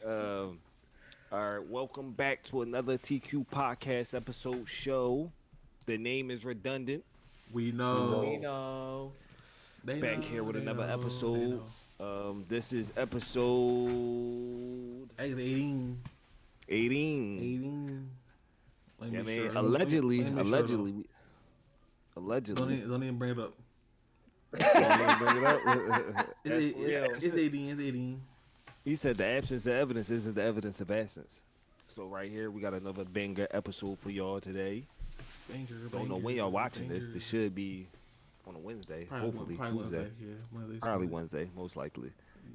Um, all right, welcome back to another TQ podcast episode show. The name is redundant. We You We know. know, know. They back here know. with They another know. They episode. know. This is episode Hey, 18. 18. 18. Let me Yeah, make man. sure. Allegedly, Let me make sure though. allegedly, allegedly. Don't even bring it up. Don't even bring it up. It's, For real. it's 18. It's 18. He said the absence of evidence isn't the evidence of absence. So right here, we got another banger episode for y'all today. Banger, Don't know when y'all watching this. This should be on a Wednesday, hopefully probably Tuesday, Wednesday. Yeah, Wednesday. probably Wednesday, most likely.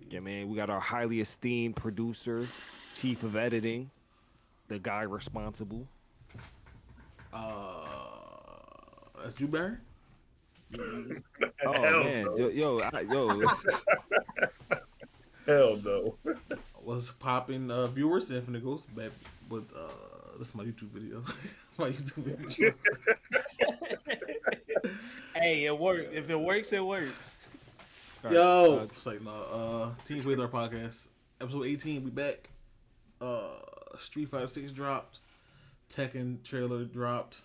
Yeah, man, we got our highly esteemed producer, chief of editing, the guy responsible. That's Drew Barry. Oh Hell man, no. yo, Hell no. Was popping viewers Infinite Ghost back with this is my YouTube video. It's my YouTube video. Hey, it works. If it works, it works. Yo, it's like no. Team Quazar podcast, episode 18. We back. Street Fighter 6 dropped. Tekken trailer dropped.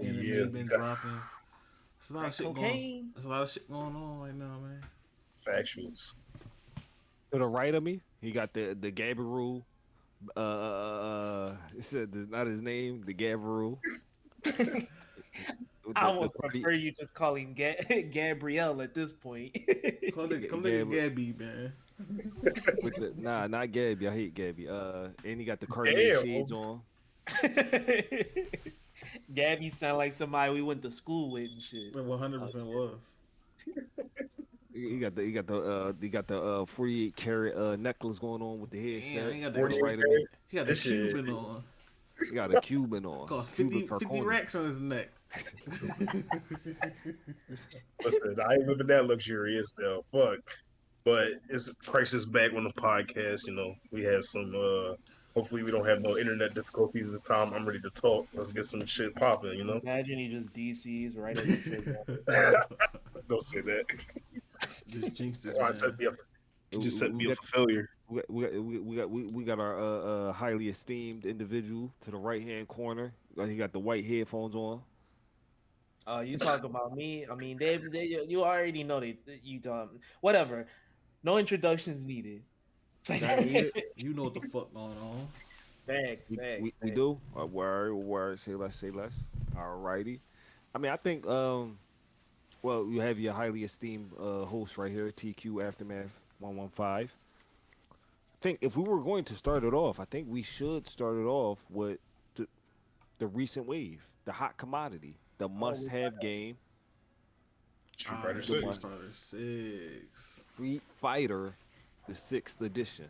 Anime been dropping. There's a lot of shit going. There's a lot of shit going on right now, man. Factuals. to the right of me, he got the Gabriel. He said not his name, the Gabriel. I would prefer you just calling Gabrielle at this point. Come nigga Gabby, man. Not Gabby. I hate Gabby. And he got the Cartier shades on. Gabby sound like somebody we went to school with and shit. 100% was. He got the 48 carat necklace going on with the headset. Damn, he got the right of me. He got a Cuban on. He got a Cuban on. Got 50 racks on his neck. Listen, I ain't living that luxurious though. Fuck. But it's crisis back on the podcast. You know, we have some. Hopefully, we don't have no internet difficulties this time. I'm ready to talk. Let's get some shit popping. You know. Imagine he just DCs right as he said that. Don't say that. Just jinxed this. Just set me up for failure. We got our highly esteemed individual to the right hand corner. He got the white headphones on. You talk about me? I mean, you already know you talking. Whatever. No introductions needed. You know what the fuck going on. Facts. We do. Word. Say less. Alrighty. I mean, I think. Well, you have your highly esteemed host right here, TQ Aftermath 115. I think if we were going to start it off, I think we should start it off with the recent wave, the hot commodity, the must-have game. Street Fighter 6. Street Fighter, the 6th edition.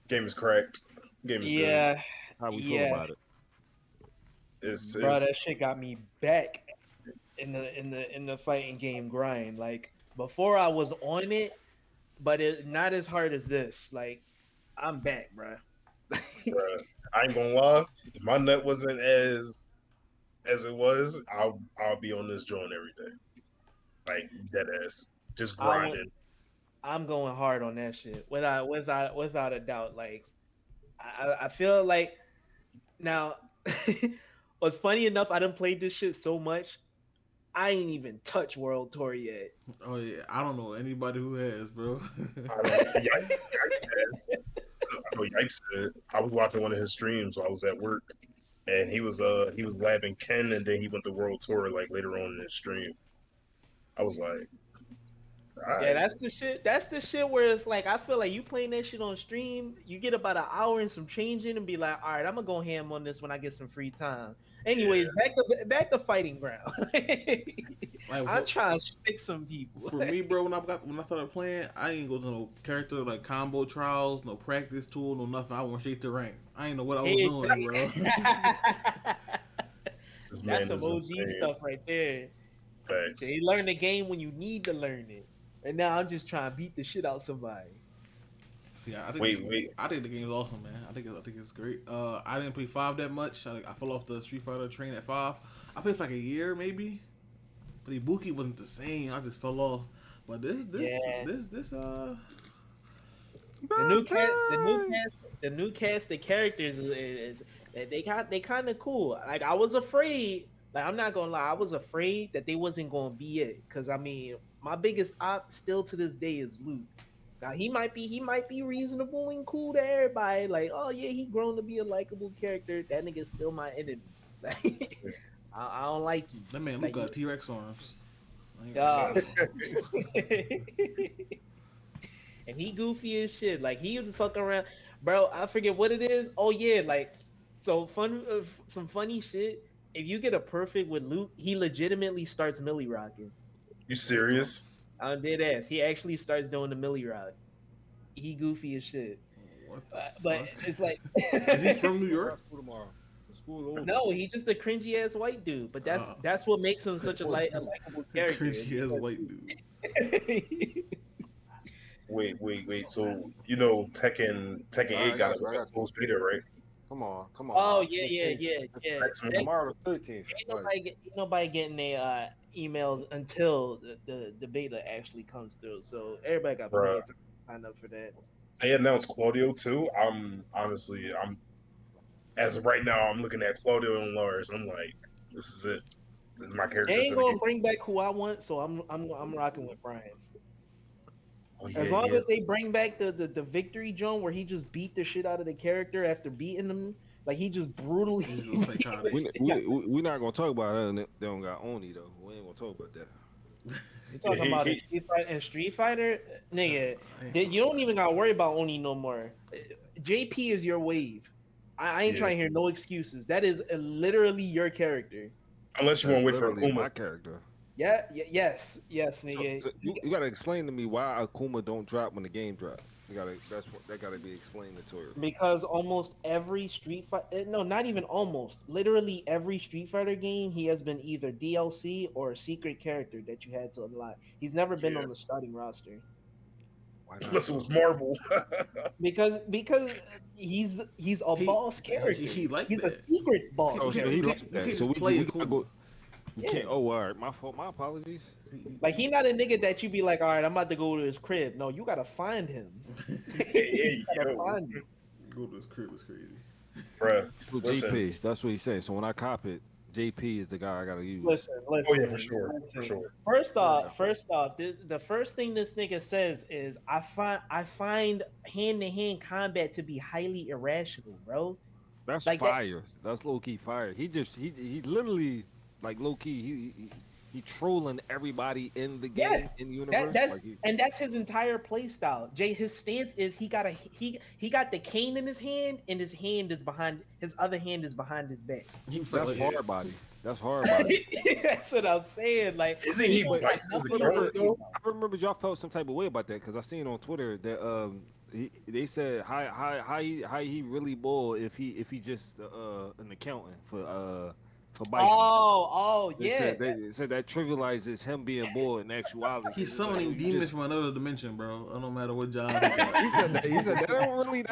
Game is cracked. Game is good. How we feel about it? Bro, that shit got me back in the fighting game grind. Like before, I was on it, but it not as hard as this. Like I'm back, bro. Bruh, I ain't gonna lie. If my net wasn't as it was, I'll be on this joint every day. Like dead ass, just grinding. I'm going hard on that shit without a doubt. Like I feel like now. What's funny enough, I done played this shit so much. I ain't even touched World Tour yet. Oh yeah, I don't know anybody who has, bro. Yikes said I was watching one of his streams while I was at work, and he was labbing Ken, and then he went to World Tour like later on in his stream. I was like, right. Yeah, that's the shit. That's the shit where it's like I feel like you playing that shit on stream, you get about an hour and some change in, and be like, all right, I'm gonna go ham on this when I get some free time. Anyways, back to fighting ground. I'm trying to fix some people. For me, bro, when I started playing, I ain't go to no character like combo trials, no practice tool, no nothing. I went straight to rank. I ain't know what I was doing, bro. That's some OG stuff right there. Thanks. They learn the game when you need to learn it, and now I'm just trying to beat the shit out somebody. See, I think the game is awesome, man. I think it's great. I didn't play 5 that much. I fell off the Street Fighter train at 5. I played for like a year maybe, but Ibuki wasn't the same. I just fell off. But this The new Birthday. cast, the new cast of characters is they kind of cool. Like I was afraid, like I'm not gonna lie, I was afraid that they wasn't gonna be it. Cause I mean, my biggest op still to this day is Luke. Now he might be reasonable and cool to everybody. Like, oh yeah, he grown to be a likable character. That nigga's still my enemy. Like, I don't like him. That man Luke Like, got T-Rex arms. I ain't gonna uh, lie. and he goofy as shit. Like he would fuck around, bro. I forget what it is. Oh yeah, like so fun. Some funny shit. If you get a perfect with Luke, he legitimately starts Millie rocking. You serious? I'm dead ass. He actually starts doing the Millie rock. He goofy as shit. What the But fuck? it's like, Is he from New I got York? school tomorrow. The school over. no, he's just a cringy ass white dude. But that's what makes him such a a likable character. Cringy as a white dude. Wait. So Tekken All right, 8 I got got you. I a got you. full speeder, right? Come Oh on. yeah, yeah, 15th. yeah, yeah. Maximum. Tomorrow the 13th. Like, Ain't nobody getting their emails until the beta actually comes through. So everybody got plenty Bruh. of time to sign up for that. They announced Claudio too. I'm honestly, as of right now, I'm looking at Claudio and Lars. I'm like, this is it. This is my They character for ain't the gonna game. bring back who I want, so I'm rocking with Brian. Oh As yeah, long yeah. as they bring back the victory joint where he just beat the shit out of the character after beating them, like he just brutally. He's a little psychotic. we not gonna talk about it. They don't got Oni though. We ain't gonna talk about that. You talking He, about he, in Street Fighter, nigga? I ain't You don't even gotta worry about Oni no more. JP is your wave. I ain't yeah. trying to hear no excuses. That is literally your character. Unless you want That's to wait for literally Akuma. my character. Yeah, yes, So, nigga. so you gotta explain to me why Akuma don't drop when the game drop. That gotta be explained to her. Because almost every Street Fighter, no, not even almost, literally every Street Fighter game, he has been either DLC or a secret character that you had to unlock. He's never been Yeah. on the starting roster Why not Unless it though? was Marvel. because he's a he boss character. he like He's a that. secret You boss Oh, can't, so you he character. can't, like you that. can't So just play we Akuma. gotta go. We Yeah. can't. Oh, all right. My fault. My apologies. Like he not a nigga that you be like, all right, I'm about to go to his crib. No, you gotta find him. You Hey, gotta yo, find him. Go to his crib is crazy. bruh. So Listen. JP. That's what he's saying. So when I cop it, JP is the guy I gotta use. Listen, Oh yeah, for listen. sure. Fair enough. First off, the first thing this nigga says is I find hand to hand combat to be highly irrational, bro. That's Like that. fire. That's low key fire. He literally like low key he trolling everybody in the Yeah, game in the universe. that's Like he and that's his entire play style. Jay, his stance is he got the cane in his hand, and his other hand is behind his back. He fight that's like hard body. That's hard body. That's what I'm saying. Like Isn't he he don't got Bison's nothing to accountant worry though? about. I remember y'all felt some type of way about that because I seen on Twitter that they said how he really bull if he just an accountant for Bison. Oh, yeah. They said that trivializes him being bull in actuality. he's 'Cause it's like, summoning you demons just- from another dimension, bro. No matter what job he got. he said that don't really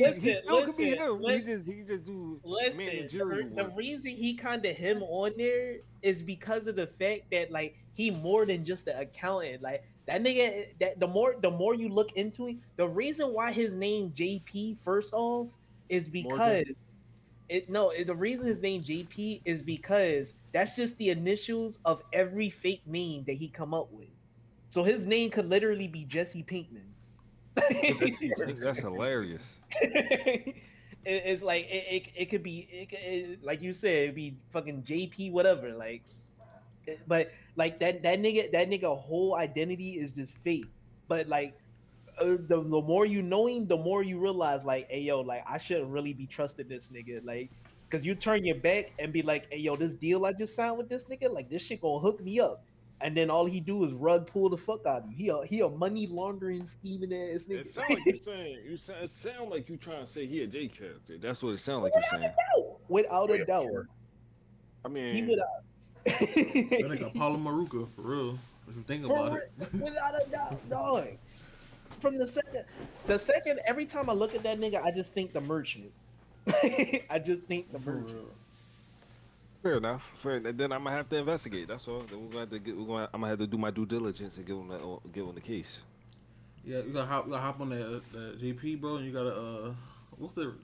Listen, he still could be listen, him. listen. He just do Listen, managerial the work. reason he kind of him on there is because of the fact that like he more than just an accountant. Like that nigga, that the more you look into him, the reason why his name JP first off is because Morgan? the reason his name JP is because that's just the initials of every fake name that he come up with. So his name could literally be Jesse Pinkman. That's hilarious. It's like it could be like you said, it'd be fucking JP whatever. Like, but like that nigga whole identity is just fake. But like the more you know him, the more you realize like, hey yo, like I shouldn't really be trusting this nigga. Like, cause you turn your back and be like, hey yo, this deal I just signed with this nigga, like this shit gonna hook me up. And then all he do is rug pull the fuck out of you. He a money laundering scheming ass nigga. It sound like you saying it sound like you trying to say he a J character. That's what it sound like you're saying. Without Oh a yeah, doubt, for sure. I he mean, would. That nigga Paulo Maruka, for real. If you think about it. Without a doubt, dog. From the second, every time I look at that nigga, I just think the merchant. I just think the For merchant. real. fair enough. Fair. And then I'm gonna have to investigate. That's all. Then I'm gonna have to do my due diligence and give him the case. Yeah, you gotta hop on the JP, bro, and you gotta what's the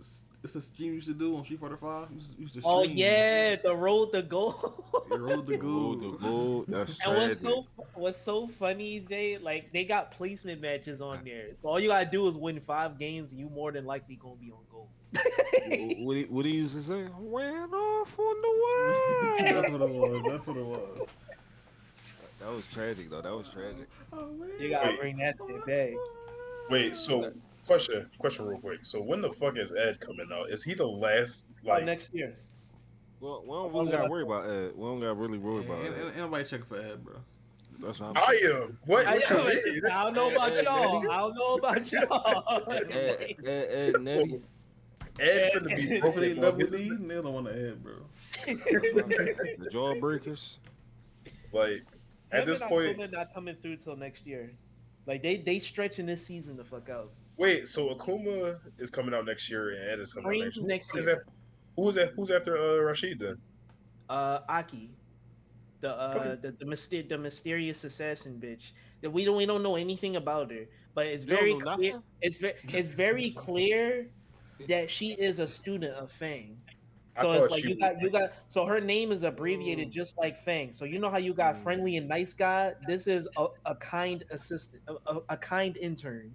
it's the stream you used to do on Street Fighter Five. You used to Oh stream yeah, the road to gold. your road to Oh, the go. gold. That's And tragic. what's so funny, Jay? Like they got placement matches on there, so all you gotta do is win 5 games, and you more than likely gonna be on gold. What he used to say? Ran off on the That's wild. what it was. That's what it was. That was tragic though. That was tragic. Oh man. You gotta Wait, bring that shit back. wait. So, question, real quick. So, when the fuck is Ed coming out? Is he the last Oh, like? next year. Well, we don't really Oh, got to yeah. worry about Ed. We don't got to really worry about And, Ed. and nobody checking for Ed, bro. That's what I'm I saying. am. What? I, What you mean? I don't know about y'all. I don't know about y'all. Ed Nettie. Ed finna be If it broken. ain't Bro. double D, they don't want to Ed, bro. That's what I'm saying. The jawbreakers. Like at Him this and point, Akuma not coming through till next year. Like they stretching this season the fuck out. wait. So Akuma is coming out next year, and Ed is coming out Spring next year. next Is year. that? Who is that? Who's after Rashid then? Aki, the Fuck is- the mysterious assassin bitch. That we don't know anything about her, but it's You don't very know clear. nothing? It's very clear that she is a student of Fang. I So thought it's like she. you got so her name is abbreviated Mm, just like Fang. So you know how you got mm. friendly and nice guy. This is a kind assistant, a kind intern.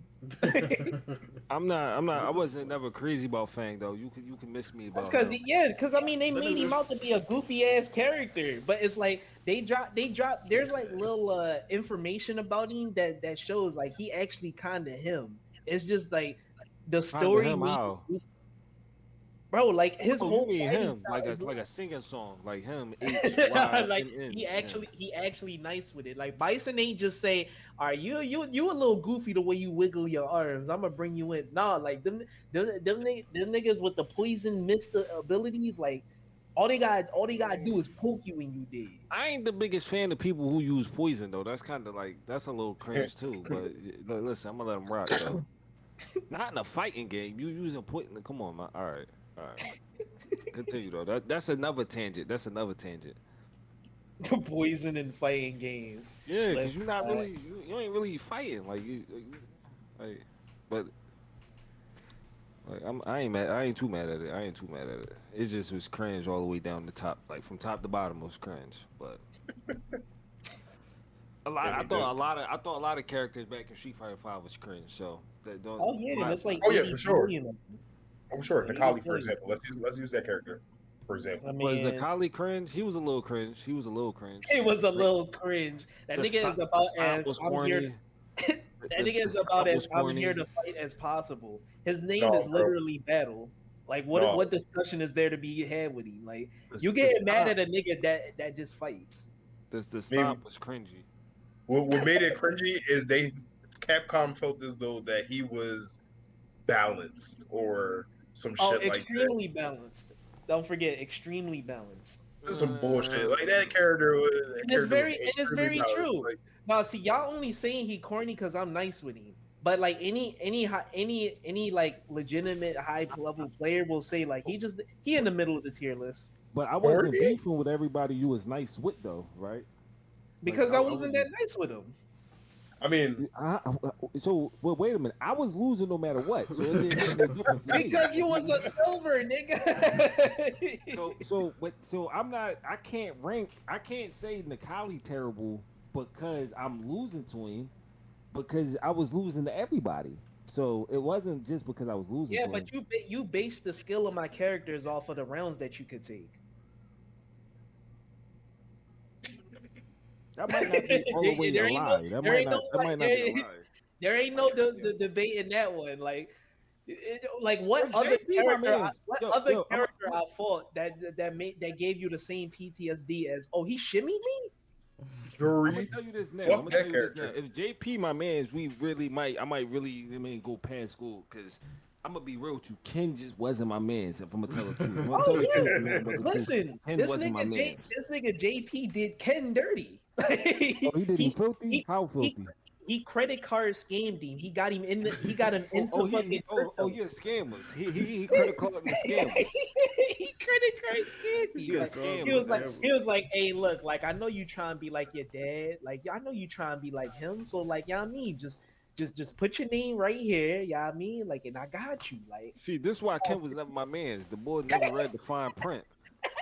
I wasn't never crazy about Fang though. You can miss me That's about because him. I mean they That made him nigga- out to be a goofy ass character, but it's like they drop there's like little information about him that shows like he actually kind of him. It's just like the Kinda story him made how? bro like his Oh, you whole mean fighting him? style is Like a singing song, like him. H like Y N N. he actually nice with it. Like Bison ain't just say, "All right, you a little goofy the way you wiggle your arms. I'm gonna bring you in." Nah, like them niggas with the poison mist abilities, like all they gotta do is poke you and you dead. I ain't the biggest fan of people who use poison though. That's kind of like that's a little cringe too. But listen, I'm gonna let them rock though. Not in a fighting game. You using poison? Come on, man. All right, all right. Continue though. That's another tangent. That's another tangent. Poison and fighting games. Yeah, because Let's you're not really you ain't really fighting like but like I ain't mad. I ain't too mad at it. I ain't too mad at it. It just was cringe all the way down the top, like from top to bottom it was cringe. But I thought a lot of characters back in Street Fighter Five was cringe. So that don't. Oh yeah, my- that's like Oh yeah, 80 for sure. million of them. Oh sure. Like, Nikali, for 80 example. Let's use that character, for example. I was the mean, Kali cringe? He was a little cringe. He was a little cringe. it was a Like, little cringe. That nigga is the about stop as was I'm here. corny. That The nigga is stop about was as I'm here corny. to fight as possible. His name No, is bro. literally battle. Like No. what discussion is there to be had with him? Like you The getting mad stop, at a nigga that just fights. the stop was cringy. What made it cringy is Capcom felt as though that he was balanced or some Oh, shit like that. extremely balanced. Don't forget, extremely balanced. Some bullshit. Like Uh, that character was And it's very extremely balanced. true. Like, Now, see, y'all only saying he corny because I'm nice with him. But like any like legitimate high level player will say like he in the middle of the tier list But I wasn't Corny? beefing with everybody you was nice with though, right? because I I wasn't that wasn't. nice with him. I mean, So well, wait a minute. I was losing no matter what. So it didn't make no difference to me. Because you was a silver nigga. So I'm not. I can't rank. I can't say Nikali terrible because I'm losing to him because I was losing to everybody. So it wasn't just because I was losing Yeah, to him. but you based the skill of my characters off of the rounds that you could take. That might not be all the way There a ain't no- lie. That there might ain't no, not. That like, might not be a lie. There ain't no debate in that one. Like, like what Yo, other JP, my character? mans. What Yo, other yo, character I fought that gave you the same PTSD as? Oh, he shimmied me. I'm gonna Fury. tell you this now. Fuck I'm gonna tell that you this now. character. If JP my man's, we really might. I might really. I mean, go past school because I'm gonna be real with you. Ken just wasn't my man's. If I'm gonna tell the truth, I'm gonna tell Oh the truth. yeah. and nothing but the truth. Listen, Ken this wasn't my man's. this nigga JP did Ken dirty. Oh, he did him filthy. he, How he filthy? he credit card scammed him. He got him into fucking crypto. Yeah, scammers. He credit card the scammers. He credit card scammed me. Yeah, Like, scammers. he was like, hey, look, like I know you trying to be like your dad, like I know you trying to be like him, so like y'all mean just just put your name right here. Yeah, I mean, like, and I got you. Like, See, this is why Ken was never my man's. The boy never read the fine print.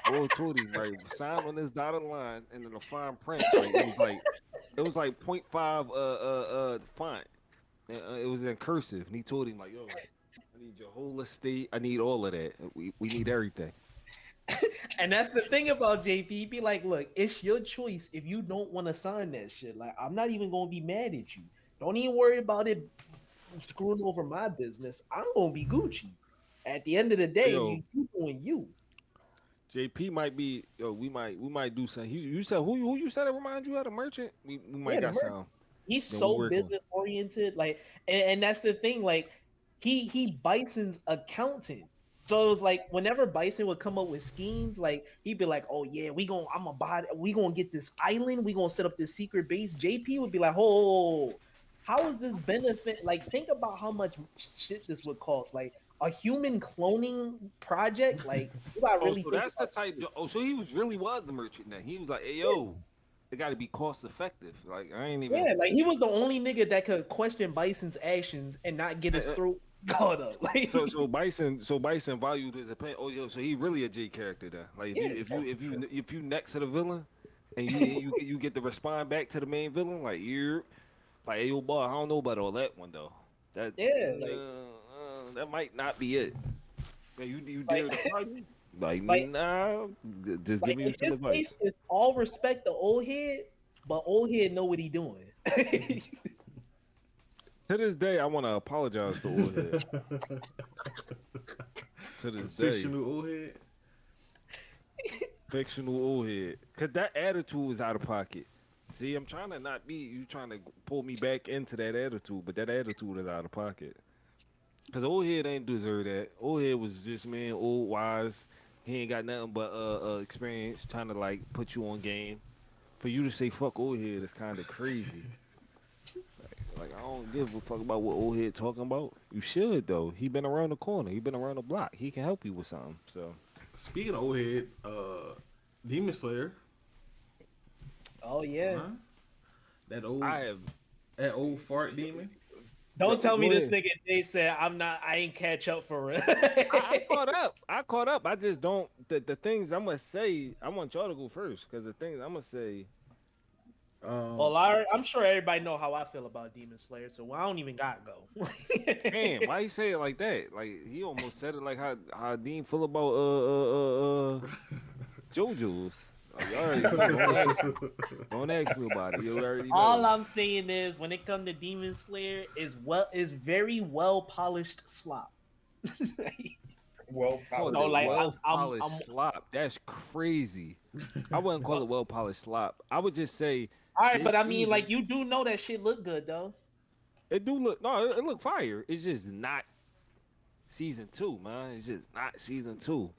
Boy told him, right, sign on this dotted line, and then the fine print, like it was like point .5 font. It was in cursive, and he told him like, yo, I need your whole estate. I need all of that. We need everything. and that's the thing about JP. Be like, look, it's your choice if you don't want to sign that shit. Like, I'm not even gonna be mad at you. Don't even worry about it screwing over my business. I'm gonna be Gucci. At the end of the day, Yo, you doing you. JP might be. Yo, we might do something. You said who you said it remind you of the merchant? We might Yeah, the got some. he's Then we so working. business oriented, like, and that's the thing, like, he Bison's accountant. So it was like whenever Bison would come up with schemes, like he'd be like, "Oh yeah, we gonna get this island, we gonna set up this secret base." JP would be like, "Oh, how is this benefit? Like, think about how much shit this would cost. Like a human cloning project. Like, you gotta Oh, really so think that's the about type. Oh, so he really was the merchant then. He was like, hey yo, it got to be cost effective. Like I ain't even. Yeah, like he was the only nigga that could question Bison's actions and not get his throat caught up. Like, So Bison valued his opinion. Oh yo, so he really a J character then. Like yeah, if you next to the villain, and you get to respond back to the main villain, like hey yo boy, I don't know about all that one though. That yeah, like, that might not be it. Yeah, you like, dare to fight me? Like like, nah, just give like me in some his case, advice. it's all respect to old head, but old head know what he doing. To this day, I want to apologize to old head. To this day, Fictional old head. fictional old head, cause that attitude is out of pocket. See, I'm trying to not be you trying to pull me back into that attitude, but that attitude is out of pocket. Cause old head ain't deserve that. Old head was just man, old wise. He ain't got nothing but experience trying to like put you on game. For you to say fuck old head is kind of crazy. Like I don't give a fuck about what old head talking about. You should though. He been around the corner. He been around the block. He can help you with something. So Speaking of old head, Demon Slayer. Oh yeah. Huh? That old I have. that old fart demon. Don't tell me Go this ahead. nigga Jay said I ain't catch up for real. I caught up. I caught up. I just don't. The things I'm gonna say. I want y'all to go first because the things I'm gonna say. Well, I'm sure everybody know how I feel about Demon Slayer, so I don't even gotta go. Man, why you say it like that? Like he almost said it like how Dean feel about JoJo's. Like, you already know. Don't ask me about it. You already know. All I'm saying is, when it comes to Demon Slayer, is very well polished slop. Well, Oh, No, the like, well I'm polished slop. That's crazy. I wouldn't call it well polished slop. I would just say all right, this but I mean, season like, you do know that shit look good though. it do look no, it look fire. It's just not season 2, man. It's just not season 2,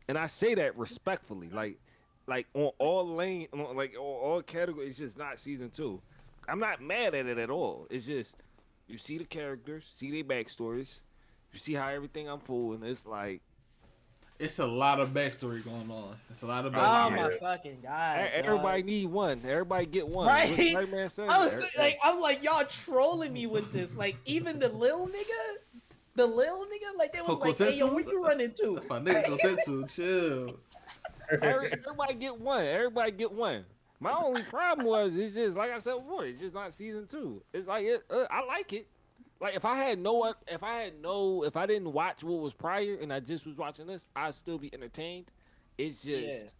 and I say that respectfully, like on all lane, like all categories. It's just not season 2. I'm not mad at it at all. It's just you see the characters, see their backstories, you see how everything unfolds, and it's like It's a lot of backstory going on. It's a lot of Oh backstory. my fucking god! everybody dog. need one. Everybody get one. Right? What's the right man saying? I was like, I'm like, y'all trolling me with this. Like, even the lil nigga, like, they was like, hey yo, where you running to? That's my nigga Kotetsu. Chill. Everybody get one. Everybody get one. My only problem was it's just like I said before. It's just not season 2. It's like I like it. Like if I didn't watch what was prior and I just was watching this, I'd still be entertained. It's just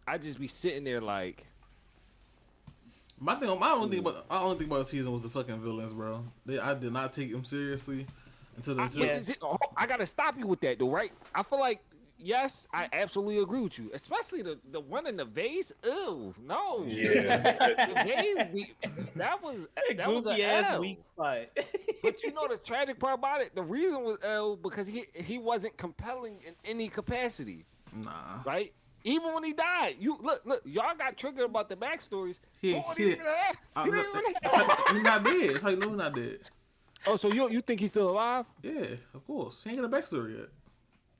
I just be sitting there like My only thing about the season was the fucking villains, bro. I did not take them seriously until I gotta stop you with that though, right? I feel like yes, I absolutely agree with you. Especially the one in the vase. Ew, no. Yeah. The vase, that was an Goofy ass L. weak fight. But you know the tragic part about it? The reason was L because he wasn't compelling in any capacity. Nah. Right? Even when he died, look, y'all got triggered about the backstories. He He didn't He's not dead. It's how you know he's not dead. Oh, so you think he's still alive? Yeah, of course. He ain't got a backstory yet.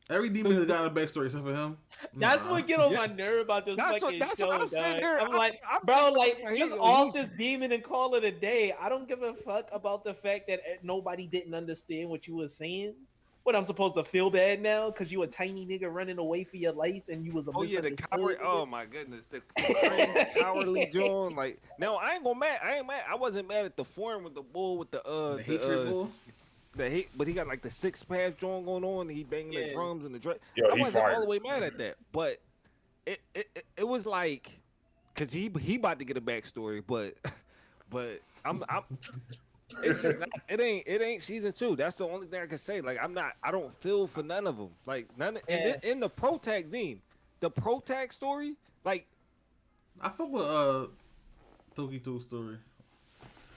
Every So demon has got a backstory except for him. That's Nah. what get on yeah, my nerve about this fucking that's what show, I'm sitting dog. there. I'm like, I'm bro, thinking, like I'm like, just yo, off this demon and call it a day. I don't give a fuck about the fact that nobody didn't understand what you were saying. What I'm supposed to feel bad now because you a tiny nigga running away for your life and you was a oh yeah, the misunderstood coward. Oh my goodness, the cringe, cowardly nigga. John. Like, no, I ain't gonna mad. I ain't mad. I wasn't mad at the form with the bull with The hatred bull. the hate, but he got like the six pass joint going on. And he banging the Yeah. drums and the drum. Yo, I he wasn't all fired. the way mad at that, but it was like, cause he about to get a backstory, but but I'm it's just not. It ain't season two. That's the only thing I can say. Like I'm not. I don't feel for none of them. Like none. And Yeah. in the pro tag team, the pro tag story, like I fuck with Toki To's story.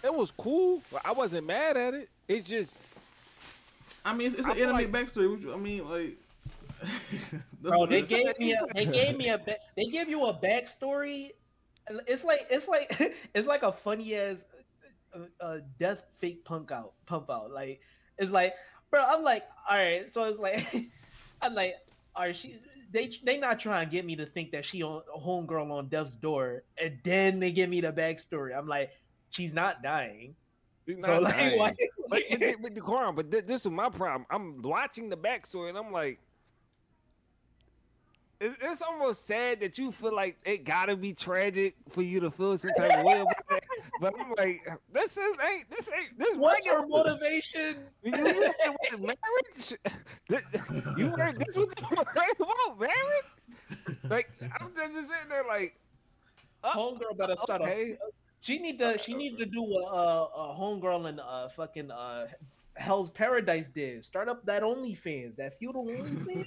it was cool. But I wasn't mad at it. It's just I mean, it's I an feel anime like- backstory. I mean, like, Bro, they It's gave like- me a, it's they gave me a they give you a backstory. It's like it's like a funny ass death fake pump out. Like it's like, bro, I'm like, all right, so it's like I'm like, all right, they not trying to get me to think that she on a homegirl on death's door, and then they give me the backstory. I'm like, she's not dying. She's So not like, dying. why? But the Quran, but this is my problem. I'm watching the backstory and I'm like, it's almost sad that you feel like it gotta be tragic for you to feel some type of way about it. But I'm like, this ain't this What's regular. her motivation? You heard marriage? You heard this was about marriage? Like I'm just sitting there like, Homegirl better start okay. She need to do what a homegirl in fucking Hell's Paradise did. Start up that OnlyFans, that feudal OnlyFans.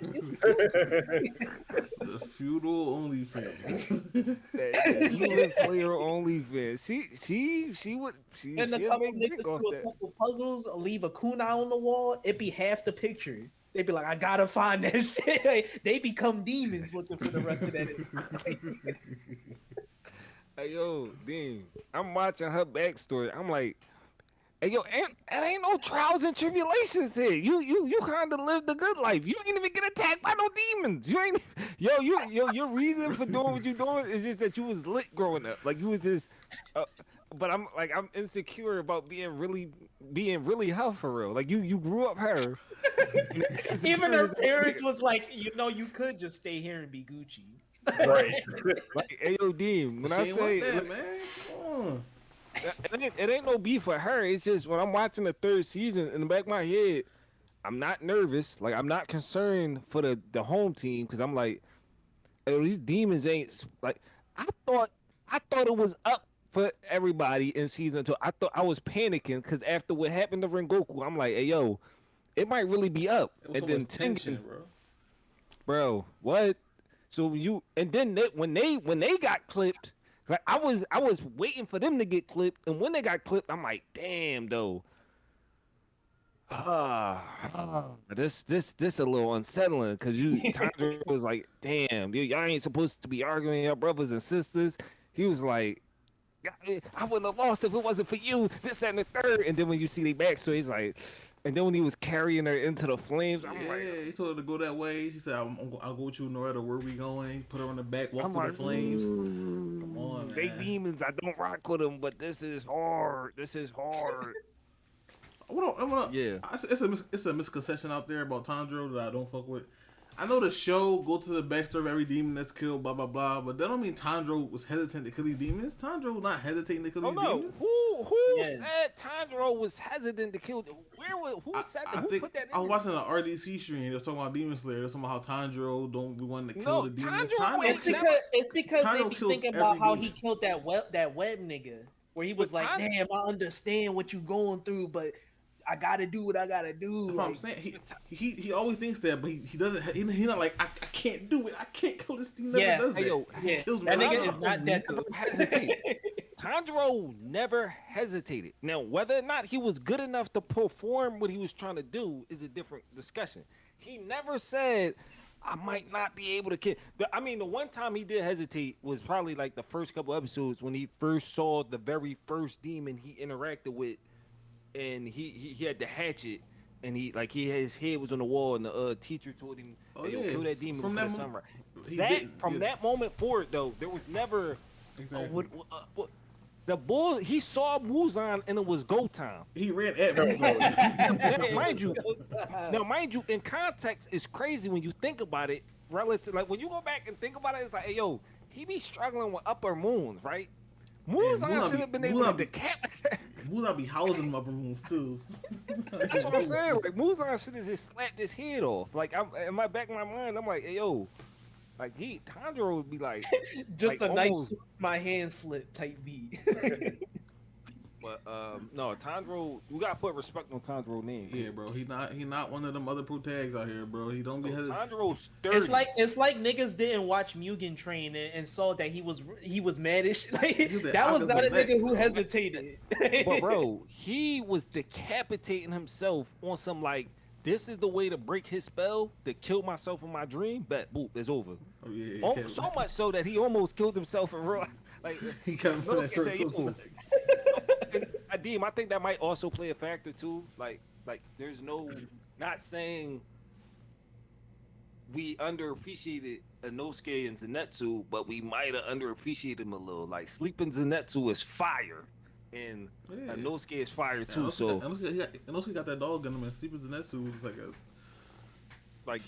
the feudal OnlyFans. that Demon Slayer OnlyFans. She And a she'll couple make niggas bank off do a that. couple puzzles, leave a kunai on the wall. It be half the picture. They be like, I gotta find that shit. They become demons looking for the rest of that. Hey yo, Dean, I'm watching her backstory. I'm like, hey yo, it ain't no trials and tribulations here. You kind of lived a good life. You ain't even get attacked by no demons. You ain't, your reason for doing what you doing is just that you was lit growing up. Like you was just, but I'm insecure about being really her for real. Like you grew up her. Even her parents was like, you could just stay here and be Gucci. Right. Like, hey yo, Dean, when She I ain't say want that, man. Come on. it ain't no beef for her. It's just when I'm watching the third season in the back of my head, I'm not nervous. Like I'm not concerned for the home team because I'm like, hey, these demons ain't like I thought it was up for everybody in season 2. I thought I was panicking because after what happened to Rengoku, I'm like, hey yo, it might really be up. It was And so then much tension, Tengen, bro. what? So and then when they got clipped, like I was waiting for them to get clipped, and when they got clipped, I'm like, damn though. This a little unsettling because Tanjiro was like, damn, y'all ain't supposed to be arguing, your brothers and sisters. He was like, I wouldn't have lost if it wasn't for you. This that, and the third, and then when you see they back, so he's like. And then when he was carrying her into the flames, I'm Yeah, like, he told her to go that way. She said, I'll go with you no matter where we going. Put her on the back, walk I'm through like, the flames. Come on, man. they demons. I don't rock with them, but this is hard. This is hard. Yeah. It's a misconception out there about Tanjiro that I don't fuck with. I know the show go to the backstory of every demon that's killed, blah blah blah, but that don't mean Tanjiro was hesitant to kill these demons. Tanjiro not hesitating to kill these demons. Who Yes. said Tanjiro was hesitant to kill? Who said that? Who put that in? I was watching an RDC stream. They were talking about Demon Slayer. They were talking about how Tanjiro don't be wanting to kill No, the demons. Tanjiro It's because they Tanjiro be kills thinking about every how demon. he killed that web nigga, where he was But like, damn, I understand what you going through, but I gotta do what I gotta do. That's what I'm saying. He always thinks that, but he doesn't. He not like I can't do it. I can't kill this. He never Yeah. does that. Hey, yo, He Yeah, kills me that right nigga now. is not Deku. Never hesitate. Tanjiro never hesitated. Now, whether or not he was good enough to perform what he was trying to do is a different discussion. He never said, I might not be able to kill. I mean, the one time he did hesitate was probably like the first couple episodes when he first saw the very first demon he interacted with, and he had the hatchet, and his head was on the wall, and the teacher told him, Oh "Hey, yo, yeah, kill that demon from before that the sunrise." he That did, from yeah, that moment forward, though, there was never exactly. the bull. He saw Muzan, and it was go time. He ran at No. Muzo. Now, mind you, in context, it's crazy when you think about it. Relative, like when you go back and think about it, it's like, hey, yo, he be struggling with upper moons, right? Muzan should have been able to decapitate. Muzo be housing them upper moons too. That's what I'm saying. Like Muzan should have just slapped his head off. Like I'm in my back of my mind, I'm like, hey, yo, like Tanjiro would be like, Just like a nice almost, my hand slip type beat. but no, Tanjiro, we gotta put respect on Tanjiro name. Yeah, bro. He not one of them other pro tags out here, bro. He don't be Tanjiro's sturdy. It's like niggas didn't watch Mugen Train and saw that he was maddish. Like that was not a nigga who hesitated. But bro, he was decapitating himself on some like, this is the way to break his spell, to kill myself in my dream. Bet, boop, it's over. Oh yeah. So much so that he almost killed himself in real life. Like He kept putting that shirt to his yo, back. and Adim, I think that might also play a factor too. Like there's no, not saying we underappreciated Inosuke and Zenitsu, but we might have underappreciated him a little. Like sleeping Zenitsu is fire, and Yeah. Inosuke is fire too. Yeah, So Inosuke got that dog in him, and Sleepers Zenitsu was like a like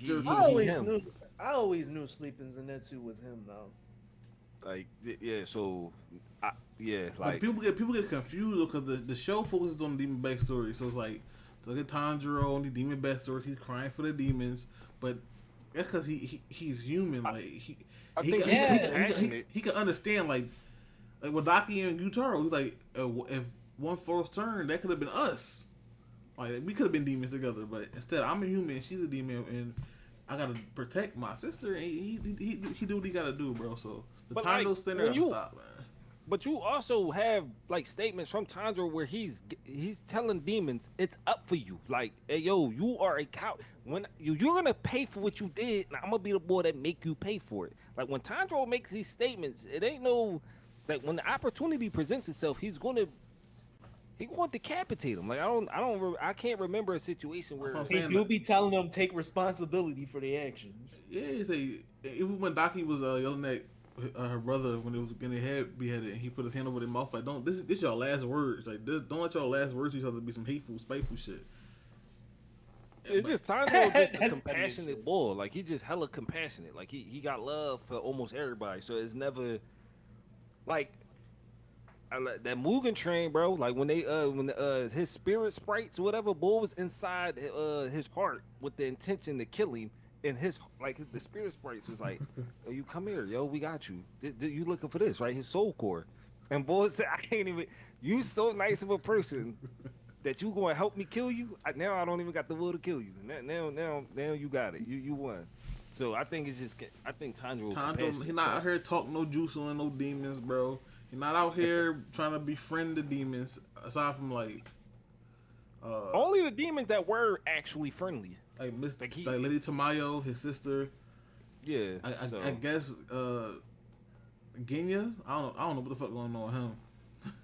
I always knew Sleeping Zenitsu was him though. like yeah. So like like people get confused because the show focuses on the demon backstory. So it's like look at Tanjiro and the demon backstories. He's crying for the demons, but that's because he's human. Like he can understand like Wadaki and Gyutaro. He's like if one false turn, that could have been us. Like we could have been demons together, but instead I'm a human, she's a demon, and I gotta protect my sister. And he do what he gotta do, bro. So the time those things gotta stop, man. But you also have like statements from Tanjiro where he's telling demons it's up for you. Like, hey yo, you are a cow. When you're gonna pay for what you did, and I'm gonna be the boy that make you pay for it. Like when Tanjiro makes these statements, it ain't no like when the opportunity presents itself, he gonna decapitate him. Like I can't remember a situation where You'll be telling them take responsibility for their actions. Yeah, even when Daki was yelling at her brother when it was getting head beheaded, and he put his hand over their mouth like, "Don't this y'all last words? Like, don't let y'all last words to each other be some hateful, spiteful shit." It's just Tanjiro just a compassionate boy. Like he just hella compassionate. Like he got love for almost everybody. So it's never like that Mugen Train, bro. Like when his spirit sprites or whatever bull was inside his heart with the intention to kill him, and the spirit sprites was like, "Oh, you come here, yo, we got you. You looking for this, right?" His soul core, and boy said, "I can't even. You so nice of a person that you going to help me kill you. Now I don't even got the will to kill you. Now you got it. You won." So I think Tanjiro, he not out here talking no juice on no demons, bro. He not out here trying to befriend the demons. Aside from like, only the demons that were actually friendly. Like Lady Tamayo, his sister. Yeah. I guess Genya. I don't know what the fuck going on with him.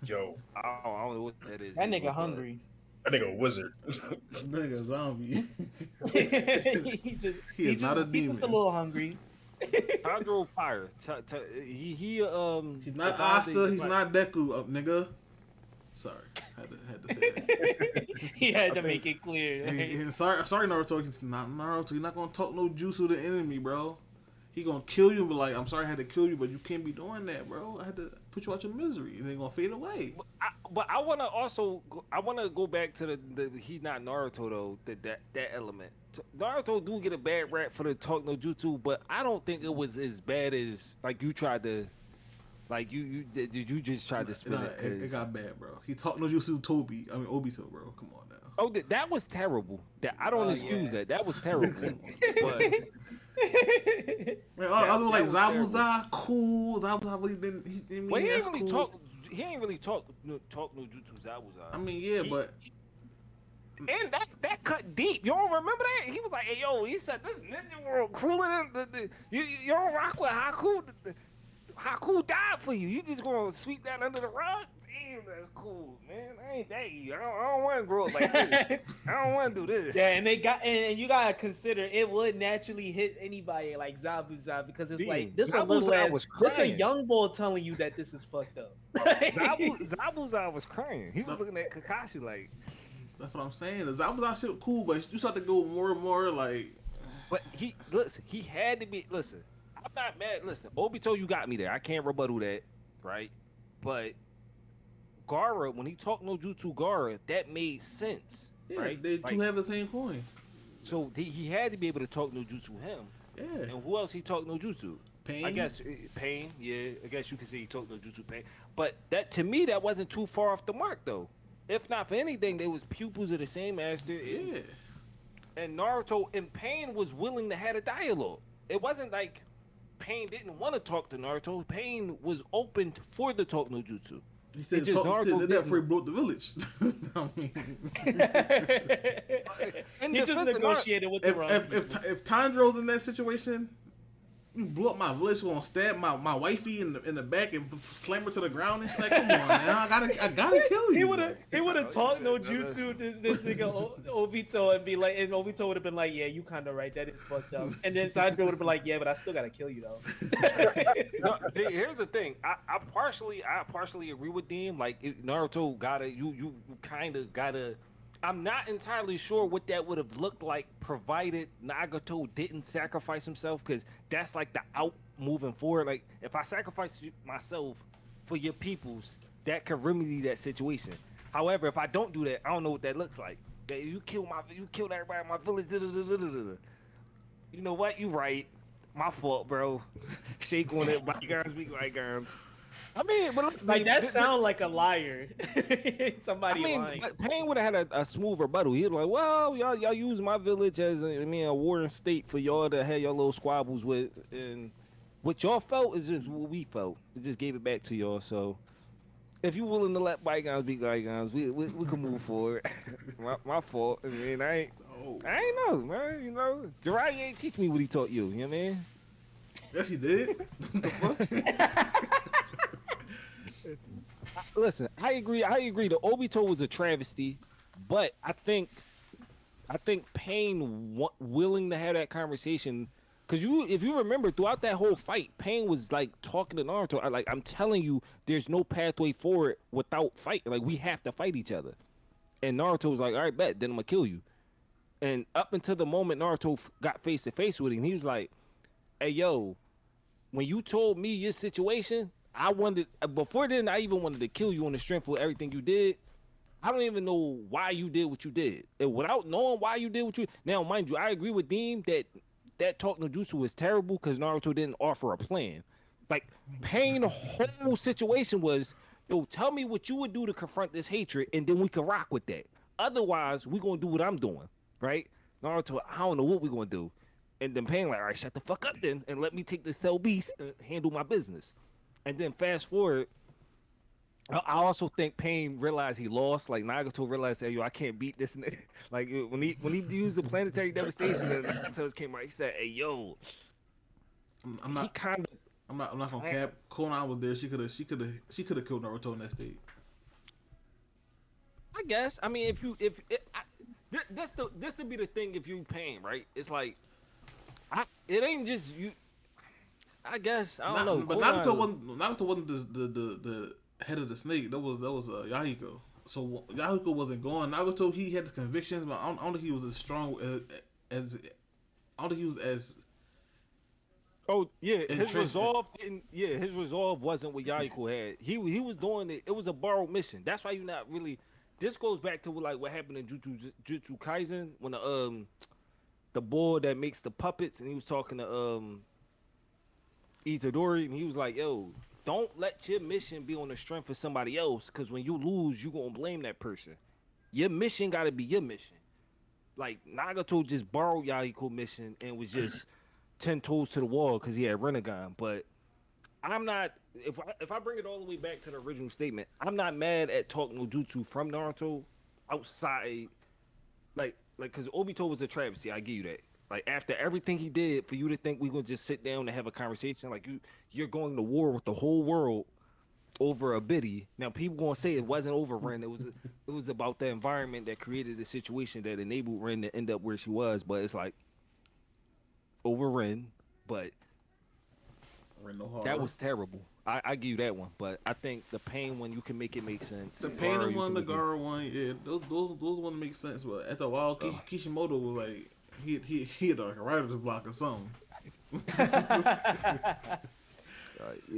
Yo, I don't know what that is. That nigga hungry. That nigga a wizard. Nigga a zombie. he is not a demon. He's just a little hungry. Tanjiro fire. He's not Asta. He's not Deku, nigga. Sorry, had to say that. He had to make it clear. And sorry, Naruto. He's not Naruto. He's not gonna talk no juice with the enemy, bro. He gonna kill you and be like, "I'm sorry, I had to kill you, but you can't be doing that, bro. I had to put you out your misery, and they're gonna fade away." But I wanna go back to the he's not Naruto though. That element. Naruto do get a bad rap for the talk no jutsu, but I don't think it was as bad as like you tried to. Like you just tried to spin it. It got bad, bro. He talked no jutsu Obito, bro. Come on now. Oh, that was terrible. That I don't excuse that. That was terrible. But man, I was like Zabuza, cool. Zabuza really didn't. Well, he ain't really talk. He ain't really talk no jutsu Zabuza. I mean, yeah, but. And that cut deep. You don't remember that? He was like, "Hey, yo," he said, "This ninja world cooler than you don't rock with Haku. Haku died for you. You just gonna sweep that under the rug?" damn, that's cool, man. I ain't that. I don't want to grow up like this. I don't want to do this. Yeah, and they got and you gotta consider it would naturally hit anybody like Zabuza because it's like Damn, this a little Zabuza ass was this a crying. young boy telling you that this is fucked up. Zabuza was crying. He was looking at Kakashi like. That's what I'm saying. The Zabuza shit cool, but you start to go more and more like. But he had to be. Listen, I'm not mad. Listen, Obito, you got me there. I can't rebuttal that, right? But Gaara, when he talked no Jutsu Gaara, that made sense, Yeah, right? they Like, two have the same coin. so he had to be able to talk no Jutsu him. Yeah. And who else he talked no Jutsu? Pain. I guess Pain. Yeah, I guess you could say he talked no Jutsu Pain. But that to me, that wasn't too far off the mark though. If not for anything, they was pupils of the same master. Yeah. And Naruto and Pain was willing to have a dialogue. It wasn't like Pain didn't want to talk to Naruto. Pain was open for the talk no jutsu. He said, just talk, Naruto said that before he broke the village. I mean, He just negotiated with the wrong people. if Tanjiro's in that situation, you blew up my village, gonna stab my wifey in the back and slam her to the ground. It's like, come on, man, I gotta kill you. He would have talked no jutsu to this nigga Obito and be like, and Obito would have been like, yeah, you kind of right, that is fucked up. And then Tanjiro would have been like, yeah, but I still gotta kill you though. No, here's the thing. I partially agree with Dean. Like Naruto gotta you kind of gotta. I'm not entirely sure what that would have looked like provided Nagato didn't sacrifice himself, because that's like the out moving forward. Like if I sacrifice myself for your peoples, that could remedy that situation. However, if I don't do that, I don't know what that looks like. That you killed everybody in my village. You know what? You right. My fault, bro. Shake on it. Bygones be bygones. I mean, but Like that sound like a liar. Somebody lying. But Pain would have had a smooth rebuttal. He'd be like, "Well, y'all use my village as a warring state for y'all to have your little squabbles with, and what y'all felt is just what we felt. It just gave it back to y'all. So, if you willing to let bygones be bygones, we can move forward. my fault. I mean, I ain't know, man. You know, Jiraiya ain't teach me what he taught you. You know what I mean? Yes, he did. What the fuck? Listen, I agree. The Obito was a travesty, but I think Pain willing to have that conversation, because if you remember throughout that whole fight, Pain was like talking to Naruto. I'm telling you, there's no pathway forward without fight. Like we have to fight each other. And Naruto was like, all right, bet, then I'm gonna kill you. And up until the moment Naruto got face to face with him, he was like, hey yo, when you told me your situation, I wanted, before then, I even wanted to kill you on the strength of everything you did. I don't even know why you did what you did. And without knowing why you did what you, now mind you, I agree with Deem that talk no jutsu was terrible because Naruto didn't offer a plan. Like Pain, the whole situation was, yo, tell me what you would do to confront this hatred, and then we can rock with that. Otherwise, we gonna do what I'm doing, right? Naruto, I don't know what we gonna do. And then Pain like, all right, shut the fuck up then, and let me take the Cell Beast and handle my business. And then fast forward, I also think Pain realized he lost. Like Nagato realized that, yo, I can't beat this. Like when he used the planetary devastation and Nagato came out, he said, hey yo, I'm not gonna cap. Konan was there. She could have killed Naruto in that state. I guess. I mean, this would be the thing if you Pain, right? It's like, it ain't just you. I guess I don't know. But Naruto wasn't the head of the snake. That was Yahiko. So Yahiko wasn't going. Naruto, he had the convictions, but I don't think he was as strong as I don't think he was as. Oh yeah, his resolve didn't. Yeah, his resolve wasn't what Yahiko had. He was doing it. It was a borrowed mission. That's why you're not really. This goes back to what happened in Jujutsu Kaisen when the boy that makes the puppets, and he was talking to Itadori, and he was like, yo, don't let your mission be on the strength of somebody else, because when you lose, you gonna blame that person. Your mission gotta be your mission. Like, Nagato just borrowed Yahiko mission and was just 10 toes to the wall because he had Rinnegan. But I'm not, if I bring it all the way back to the original statement, I'm not mad at talk no jutsu from Naruto outside, like, because Obito was a travesty, I give you that. Like, after everything he did, for you to think we gonna just sit down and have a conversation, like you're going to war with the whole world over a biddy. Now people gonna say it wasn't over Ren. It was about the environment that created the situation that enabled Ren to end up where she was. But it's like over Ren, but Ren no harder. that was terrible. I give you that one. But I think the pain one you can make it make sense. The Pain Gara, you one, can the make it- Gara one, yeah, those ones make sense. But after a while, Kishimoto was like, he had like a writer's block or something.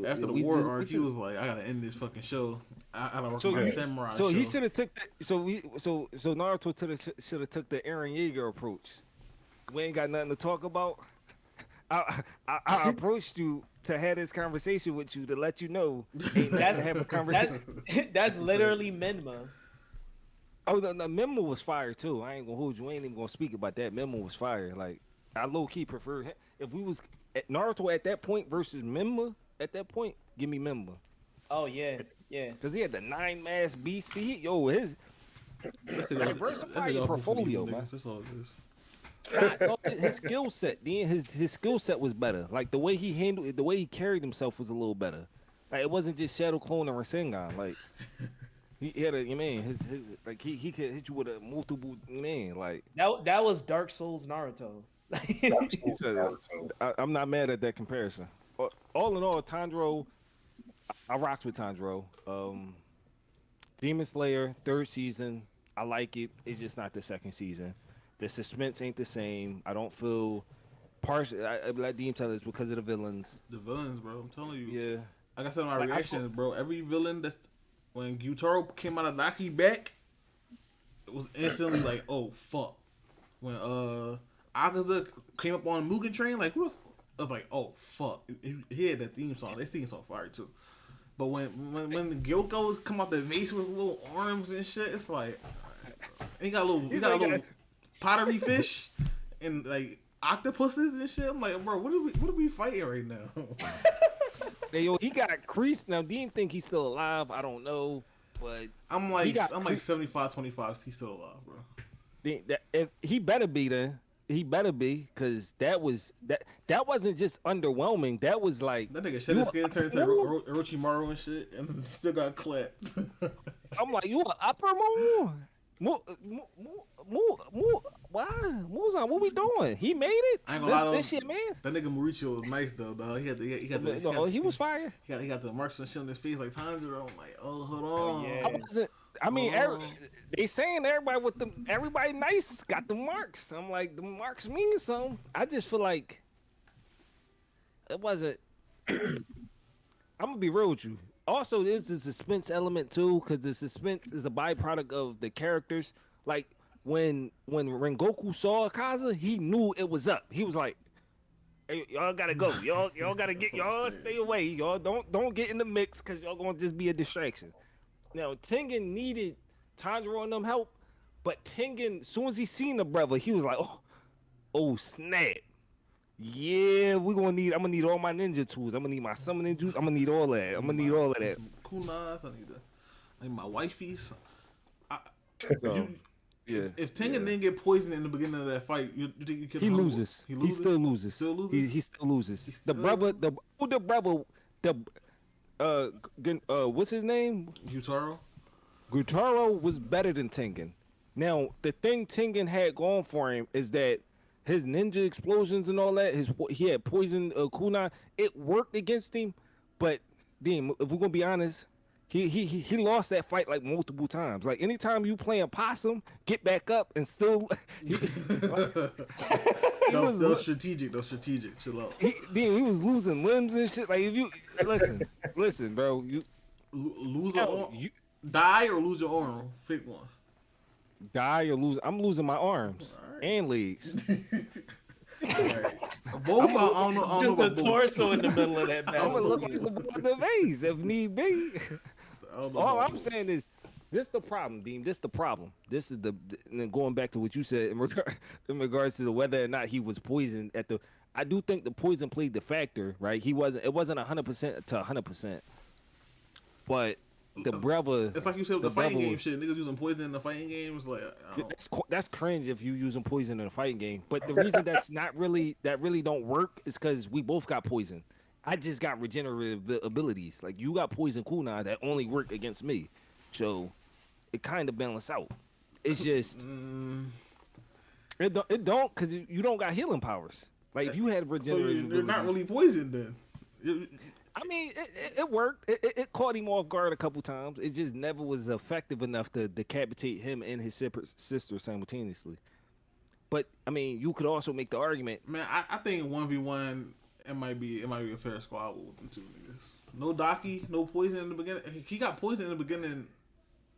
After the war arc, he was like, I gotta end this fucking show. I don't work on samurai. So he show. should have took. So Naruto should have took the Eren Yeager approach. We ain't got nothing to talk about. I approached you to have this conversation with you to let you know ain't nothing to have a conversation. That's literally Menma. Oh, the memo was fire too. I ain't gonna hold you. I ain't even gonna speak about that. Memo was fire. Like I low key prefer if we was at Naruto at that point versus Memma at that point. Give me Memma. Oh yeah, yeah. Cause he had the 9 mass beast. His diversify your portfolio, man. That's all it is. His skill set, then his skill set was better. Like the way he handled it, the way he carried himself was a little better. Like it wasn't just Shadow Clone and Rasengan. Like he had a his like he could hit you with a multiple like That was Dark Souls Naruto. I'm not mad at that comparison. All in all, Tanjiro, I rocks with Tanjiro. Demon Slayer 3rd season, I like it. It's just not the 2nd season. The suspense ain't the same. I don't feel partial. I let Deem tell us because of the villains. The villains, bro. I'm telling you. Yeah. Like I said in my reactions, bro. Every villain that's when Gyutaro came out of Naki back, it was instantly like, oh fuck. When Akaza came up on Mugen Train, like what? I was like, oh fuck. He had that theme song. That theme song fire too. But when the Gyokos come out the vase with little arms and shit, it's like he got a little pottery fish and like octopuses and shit. I'm like, bro, what are we fighting right now? Hey, yo, he got creased. Now, Dean think he's still alive. I don't know, but I'm like 75-25. He's still alive, bro. If he better be then. He better be, cause that wasn't just underwhelming. That was like that nigga shed his skin, turned into Orochimaru and shit, and still got clapped. I'm like, you an upper moon? Why? Muzan, what we doing? He made it. I ain't gonna lie, this shit, man. That nigga Mauricio was nice though, dog. He was fire. He got the marks and shit on his face like Tanjiro. I'm like, oh, hold on. Yeah. I mean, they saying everybody nice got the marks. I'm like, the marks mean something. I just feel like it wasn't. I'm gonna be real with you. Also, there's a suspense element too, because the suspense is a byproduct of the characters. Like when Rengoku saw Akaza, he knew it was up. He was like, "Hey, y'all gotta go. Y'all gotta get y'all stay away. Y'all don't get in the mix, because y'all gonna just be a distraction." Now Tengen needed Tanjiro and them help, but Tengen, as soon as he seen the brother, he was like, "Oh snap! Yeah, I'm gonna need all my ninja tools. I'm gonna need my summoning juice. I'm gonna need all that. I'm gonna need all of that. Kunais, I need my wifeys. Yeah. If Tengen didn't get poisoned in the beginning of that fight, you think you could? He loses. He still loses. Still loses. He still loses. The brother, what's his name? Gyutaro. Gyutaro was better than Tengen. Now, the thing Tengen had going for him is that his ninja explosions and all that, he had poison kunai. It worked against him, but then if we're gonna be honest, he lost that fight like multiple times. Like anytime you playing possum, get back up and still. Those strategic. Chill out. He was losing limbs and shit. Like if you listen, bro, you lose your arm, die or lose your arm. Pick one. Die or lose. I'm losing my arms and legs. Right. Both. I don't know. Just the torso in the middle of that battle. I'm gonna look like the vase if need be. All I'm saying is, this the problem, Dean. This the problem. This is and then going back to what you said in regards to whether or not he was poisoned I do think the poison played the factor, right? It wasn't 100% to 100%. But the brother, it's like you said with the fighting game shit. Niggas using poison in the fighting game is like that's cringe if you using poison in a fighting game. But the reason that really don't work is because we both got poison, I just got regenerative abilities. Like you got poison kunai that only work against me, so it kind of balance out. It's just it don't because you don't got healing powers. Like if you had So regenerative you're not really poisoned then. I mean, it worked. It caught him off guard a couple times. It just never was effective enough to decapitate him and his sister simultaneously. But I mean, you could also make the argument. Man, I think 1v1 it might be a fair squad with them two niggas. No Daki, no poison in the beginning. He got poison in the beginning.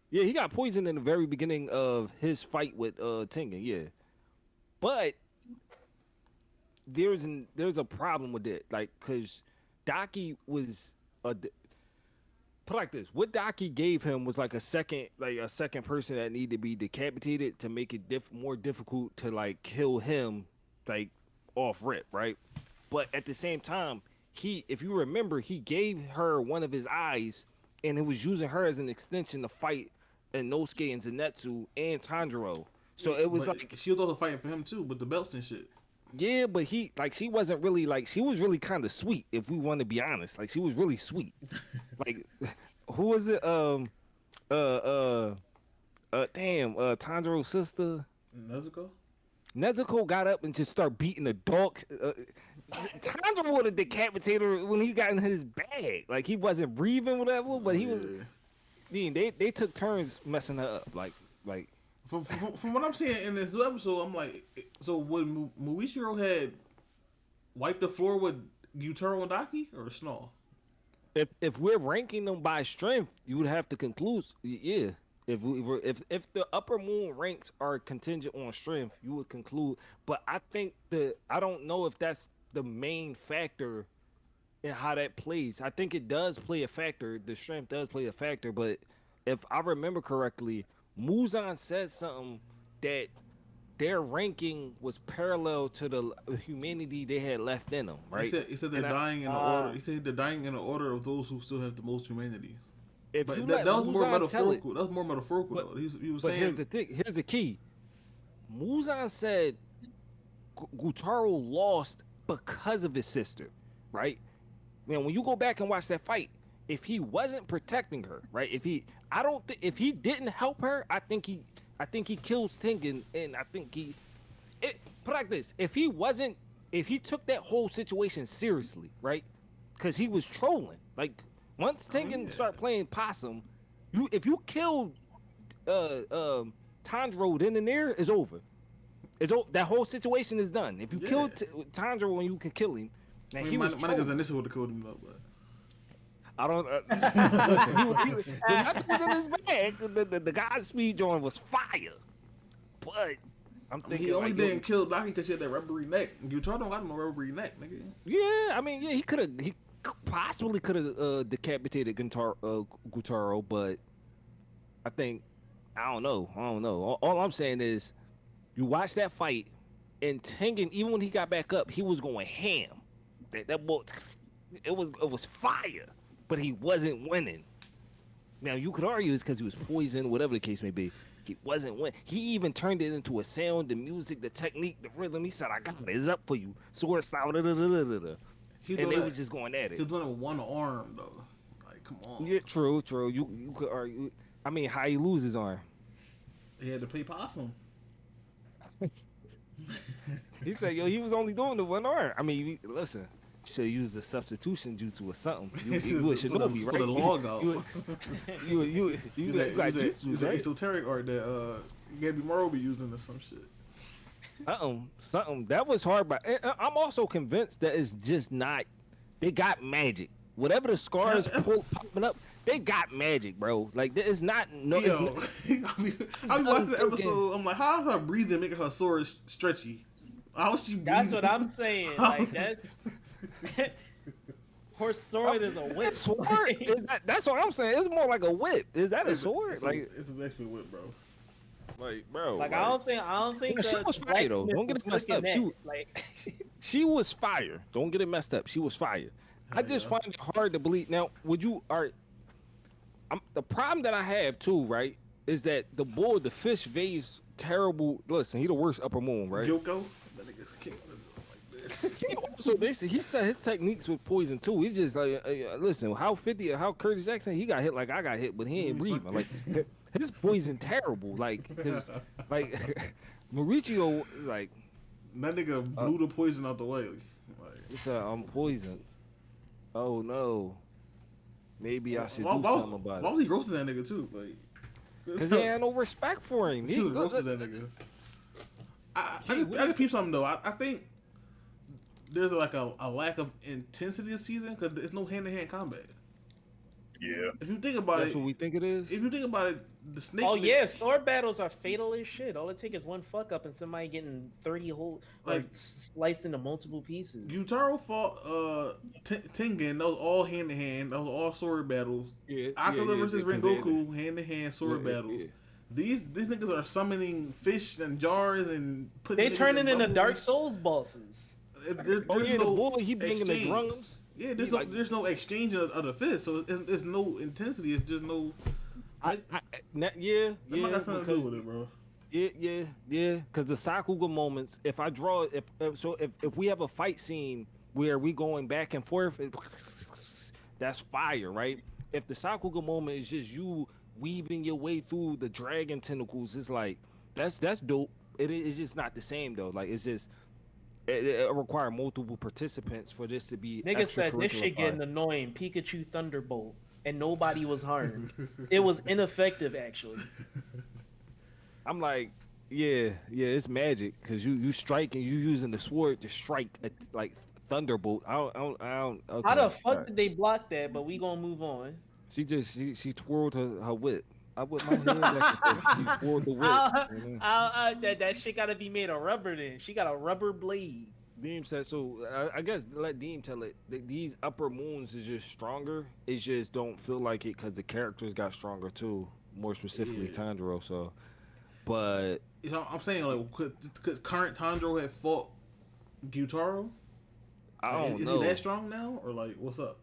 Yeah, he got poisoned in the very beginning of his fight with Tengen. Yeah, but there's a problem with it, like because Daki was put like this. What Daki gave him was like a second person that needed to be decapitated to make it more difficult to like kill him, like off rip, right? But at the same time, if you remember, he gave her one of his eyes, and it was using her as an extension to fight Inosuke and Zenitsu and Tanjiro. So it was like she was also fighting for him too, with the belts and shit. Yeah, but she wasn't really she was really kind of sweet, if we want to be honest. Like she was really sweet. Like who was it? Tanjiro's sister. Nezuko got up and just started beating the dog. Tanjiro would have decapitated her when he got in his bag. Like he wasn't breathing, whatever. But he was. They took turns messing her up. Like. From what I'm seeing in this new episode, I'm like, so when Muichiro had wiped the floor with Gyutaro and Daki or Snow? If we're ranking them by strength, you would have to conclude, yeah. If the upper moon ranks are contingent on strength, you would conclude. But I think I don't know if that's the main factor in how that plays. I think it does play a factor. The strength does play a factor, but if I remember correctly, Muzan said something that their ranking was parallel to the humanity they had left in them, right? He said they're dying in the order. He said they're dying in the order of those who still have the most humanity. But that was more metaphorical. That was more metaphorical, though. He was saying. Here's the thing. Here's the key. Muzan said Gyutaro lost because of his sister, right? Now, when you go back and watch that fight, if he wasn't protecting her, right? If he didn't help her, I think he kills Tengen, and I think put like this: if he took that whole situation seriously, right? Because he was trolling. Like once Tengen started playing possum, if you killed Tanjiro then and there, it's over. That whole situation is done. If you killed Tanjiro and you can kill him, now my niggas in this would have killed him though, but. I don't. Listen, Zenitsu was in his bag. The guy's speed joint was fire, but I'm thinking he only didn't kill Daki because she had that rubbery neck. Gyutaro don't got no rubbery neck, nigga. Yeah, I mean, he possibly could have decapitated Gyutaro, but I think I don't know. All I'm saying is, you watch that fight, and Tengen, even when he got back up, he was going ham. That boy, it was fire. But he wasn't winning. Now, you could argue it's because he was poisoned, whatever the case may be. He wasn't winning. He even turned it into a sound, the music, the technique, the rhythm. He said, I got it. It's up for you. Sword style, And they were just going at it. He was doing it with one arm, though. Like, come on. Yeah, true. You could argue. I mean, how he lose his arm? He had to play possum. He said, yo, he was only doing the one arm. I mean, listen. Should use the substitution jutsu or something. You should know me, right? For the log out. You got jutsu, right? Esoteric art that Gabby Morrow be using or some shit. Something that was hard, but I'm also convinced that it's just not. They got magic. Whatever the scars popping up, they got magic, bro. Like it's not. No, yo, I be watching the episode. I'm like, how is her breathing making her sword stretchy? How is she breathing? That's what I'm saying. Like that's. Her sword is a whip. Sword? That's what I'm saying. It's more like a whip. Is that a sword? It's basically a whip, bro. Like, bro. Like, I don't think she was fire though. Don't get it messed up. She was fire. Don't get it messed up. She was fire. I just find it hard to believe. Now, the problem that I have too, right, is that the fish vase terrible. Listen, he the worst upper moon, right? Yoko, that nigga's king. Like this. So basically, he said his techniques with poison too. He's just like, listen, how Curtis Jackson, he got hit like I got hit, but he ain't breathing. Like his poison terrible. Like, cause like Mauricio, like that nigga blew the poison out the way. Like, he said, I'm poisoned. Oh no, maybe I should do why, something about why it. was he roasting that nigga too? Like, Cause he had no respect for him. he was roasting that nigga. I can peep something though. I think there's like a lack of intensity this season because there's no hand-to-hand combat. Yeah. If you think about That's it, what we think it is. if you think about it, the snake. Oh yeah, sword battles are fatal as shit. All it takes is one fuck up and somebody getting 30 whole like sliced into multiple pieces. Gyutaro fought Tengen. That was all hand to hand. That was all sword battles. Yeah, Akala versus 'cause Rengoku, hand to hand sword Yeah, battles. yeah. These niggas are summoning fish and jars and putting. They niggas turning into bubbles. Dark Souls bosses. There's Oh yeah, the no boy, he bringing the exchange. drums. Yeah, He there's no exchange of the fist, so it's no intensity. It's just no. Yeah, That might got something to do with it, bro. Yeah. Because the Sakuga moments, if I draw, if we have a fight scene where we going back and forth, that's fire, right? If the Sakuga moment is just you weaving your way through the dragon tentacles, it's like that's dope. It's just not the same though. Like it's just it require multiple participants for this to be. Nigga said this extracurricular shit fire. getting annoying. Pikachu Thunderbolt, and nobody was harmed. It was ineffective actually. I'm like, yeah, it's magic because you strike and you using the sword to strike like thunderbolt. I don't. Okay, How the fuck alright. did they block that? But we gonna move on. She twirled her whip. I whipped my head back and forth. She twirled the whip. That shit gotta be made of rubber then. She got a rubber blade. Deem said so. I guess let Deem tell it. These upper moons is just stronger. It just don't feel like it because the characters got stronger too. More specifically, Tanjiro. So, but You know, I'm saying like could current Tanjiro had fought Gyutaro. I don't is know. he that strong now, or like what's up?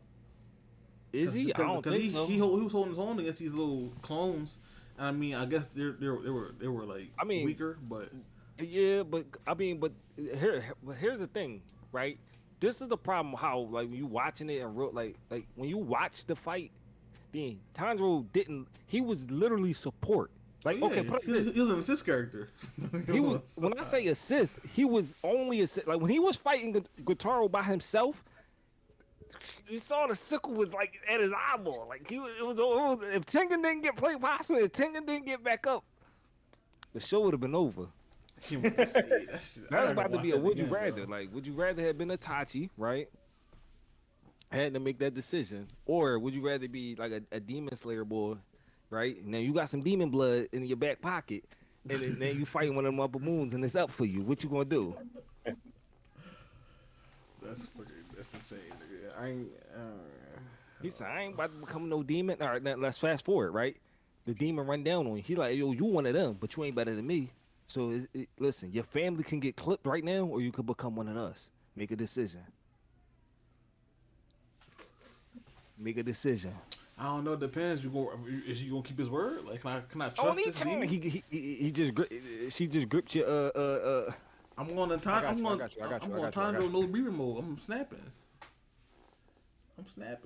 Is he? I don't think so. He was holding his own against these little clones. And I mean, I guess they were like weaker, but yeah, but I mean, but here's the thing, right? This is the problem. How like when you watching it and like when you watch the fight, then Tanjiro didn't. He was literally support. Like okay, put it like this. He was an assist character. He was, when I say assist, he was only assist. Like when he was fighting Gyutaro by himself, you saw the sickle was like at his eyeball. Like it was if Tengen didn't get played possum, if Tengen didn't get back up, the show would have been over. That was about to be a would you rather. Like would you rather have been Itachi, right? Had to make that decision, or would you rather be like a demon slayer boy? Right now, you got some demon blood in your back pocket, and then you fighting one of them upper moons, and it's up for you. What you gonna do? That's insane, nigga. I ain't. He said, "I ain't about to become no demon." All right, now let's fast forward. Right, the demon run down on you. He like, yo, you one of them, but you ain't better than me. So listen, your family can get clipped right now, or you could become one of us. Make a decision. Make a decision. I don't know. It depends. Is he gonna keep his word? Like, can I trust Oh, this demon? she just gripped your I'm going to time. I'm going Tanjiro no breathing mode. I'm snapping.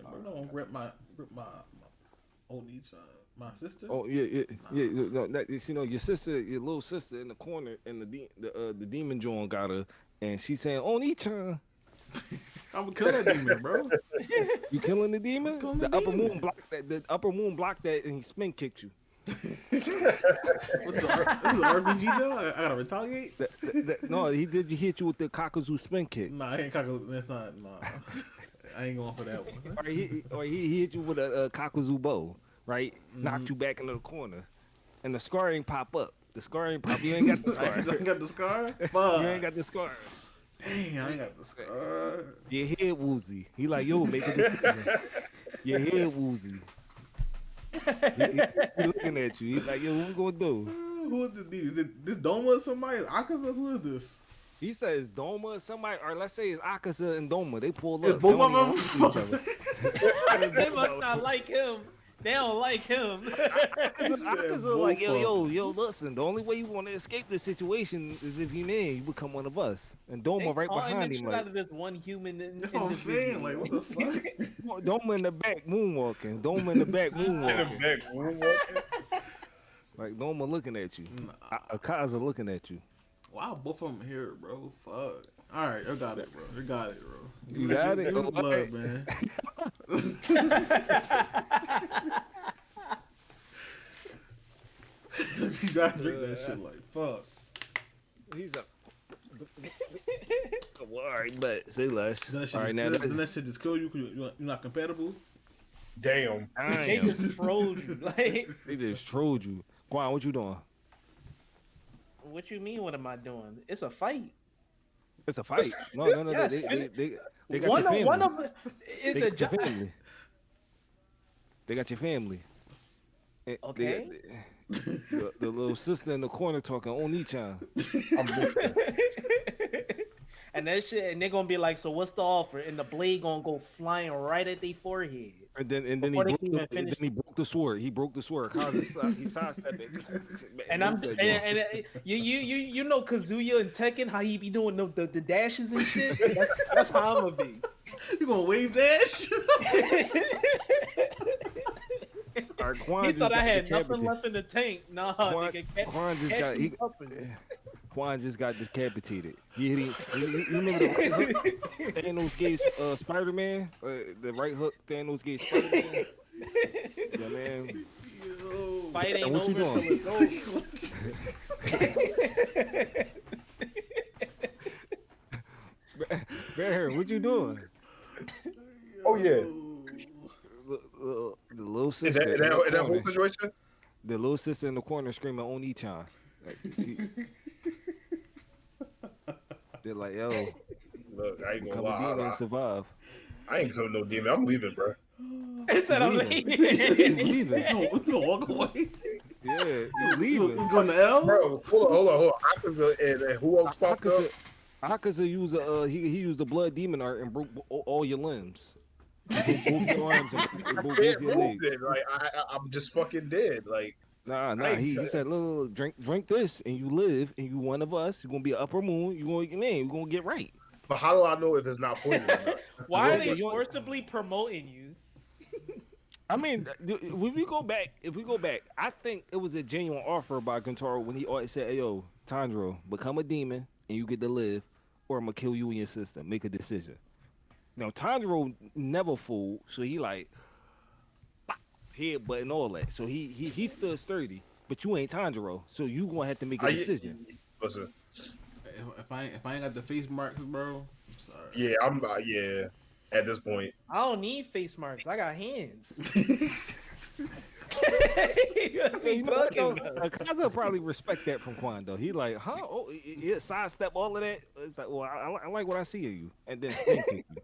Bro, don't grip my Oni-chan, my sister. Oh yeah. No, you know your sister, your little sister in the corner, and the demon John got her, and she's saying, "Oni-chan." I'm gonna kill that demon, bro. You killing the demon? Killing The the upper demon. moon blocked that. The upper moon blocked that, and he spin kicked you. What's this is an RPG though? I gotta retaliate. No, he did. He hit you with the Kakuzu spin kick. Nah, I ain't Kaku. That's not. Nah, I ain't going for that one. Or he hit you with a Kakuzu bow, right? Knocked you back into the corner, and the scar ain't pop up. The scar ain't pop. You ain't got the scar. I ain't got the scar. Fuck. You ain't got the scar. Dang, I ain't got the scar. Your head woozy. He like, yo, make a decision. Your head woozy. He looking at you. He like, yo, what we gonna do? Who is this demon? Is this Doma or somebody? Is Akaza? Who is this? He says Doma, somebody, or let's say it's Akaza and Doma. They pull up. It's both They don't of even them? know each other. They must not like him. They don't like him. Cause like, yo, listen. The only way you want to escape this situation is if you you become one of us. And They Doma right taunting behind the him, shit like, out of this one human That's what I'm saying. Like, what the fuck? Doma in the back moonwalking. Doma in the back In the moonwalking. back room walking. Like Doma looking at you. Nah. Akaza looking at you. Wow, both of them here, bro. Fuck. All right, I got it, bro. I got it, bro. You got it? Give me the blood, Alright. man. You gotta drink that shit like fuck. He's a. Well, all right, but say less. Then that shit, All right, just, now then that shit just kill you because you're not compatible. Damn. They just trolled you. Like, They just trolled you. Quan, what you doing? what you mean? What am I doing? It's a fight. It's a fight. No. Yes, They got your family. one of them is They a got your family. They got your family. And they Okay. got the little sister in the corner talking Oni-chan. I'm listening. And that shit, and they're gonna be like, so what's the offer? And the blade gonna go flying right at their forehead. And then he Before they broke can the, even finish- then he broke the sword. He broke the sword. He sidestepped it. And you know Kazuya and Tekken, how he be doing the dashes and shit. That's how I'm gonna be. You gonna wave dash? All right, Quan He just thought I got had nothing decapitated. left in the tank. Nah, Quan- nigga, Quan just catch got- me he- up in- Quan just got decapitated. You remember the right hook Thanos gave Spider-Man? The right hook Thanos gave Spider-Man? Yeah, man. Yo. Fight ain't what you over doing? till it's over. Bear, what you doing? Oh yeah. The little In sister. that, in the in that whole corner. situation. The little sister in the corner screaming Oni-chan. Like, they're like, yo, Look, I ain't gonna come a demon lie. and survive. I ain't coming no demon. I'm leaving, bro. He said I'm Leaving. leaving. He's leaving. To walk away. Yeah, you You leaving. going to L? Bro, hold on. Akaza and who else popped up? Akaza used he used the blood demon art and broke all your limbs. Both your arms and broke both Can't your move legs. it. Like I'm just fucking dead. Like Nah. I He ain't- said, look, drink this, and you live, and you one of us. You're gonna be upper moon. You gonna get right. but how do I know if it's not poison or not? Why are Yeah, they you- forcibly promoting you? I mean, if we go back, I think it was a genuine offer by Kentaro when he always said, "Hey, yo, Tanjiro, become a demon and you get to live, or I'm gonna kill you and your sister. Make a decision." Now, Tanjiro never fooled, so he like headbutt and all that. So he stood sturdy, but you ain't Tanjiro, so you gonna have to make a decision. Listen, If I ain't got the face marks, bro, I'm sorry. yeah, I'm yeah. At this point, I don't need face marks. I got hands. You know, Akaza probably respect that from Quan though. He like, huh? Oh, he sidestep all of that. It's like, well, I like what I see of you, and then spin kick you.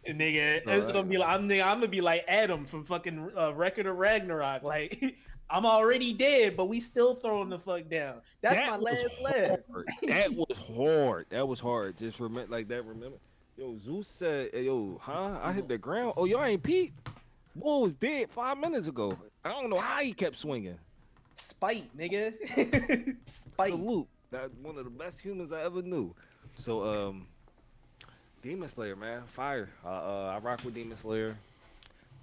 Nigga, it's gonna be like I'm gonna be like Adam from fucking Record of Ragnarok. Like I'm already dead, but we still throwing the fuck down. That's That my was last laugh. hard. That was hard. That was hard. Just remember, like that. Remember, yo, Zeus said, hey, "Yo, huh? I hit the ground. Oh, y'all ain't peep. Boy was dead 5 minutes ago. I don't know how he kept swinging. Spite, nigga. Spite. Salute. That's one of the best humans I ever knew. So, Demon Slayer, man, fire. I rock with Demon Slayer.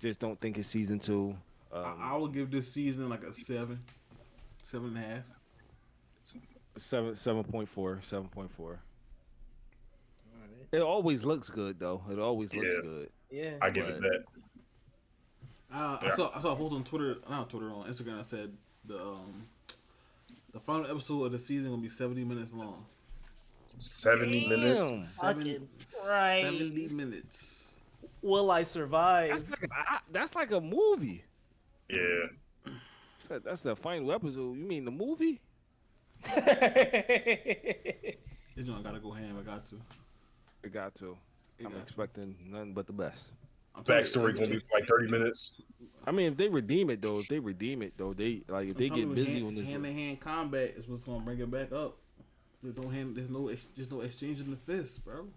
Just don't think it's season 2. I will give this season like a 7.5. 7.4. 7.4. It always looks good though. It always looks Yeah. good. Yeah. I give it that. I saw a post on Twitter, not Twitter, on Instagram that said the final episode of the season gonna be 70 minutes long. 70 minutes. Damn. Fucking right. 70 minutes. Will I survive? That's like a movie. Yeah. That's the final episode. You mean the movie? This joint gotta go ham. I got to. It got to. It I'm got to. expecting nothing but the best. I'm telling you, Backstory gonna be like 30 minutes. I mean, if they redeem it though, they like if they get busy on this. hand-to-hand combat is what's gonna bring it back up. There's no exchange in the fist, bro.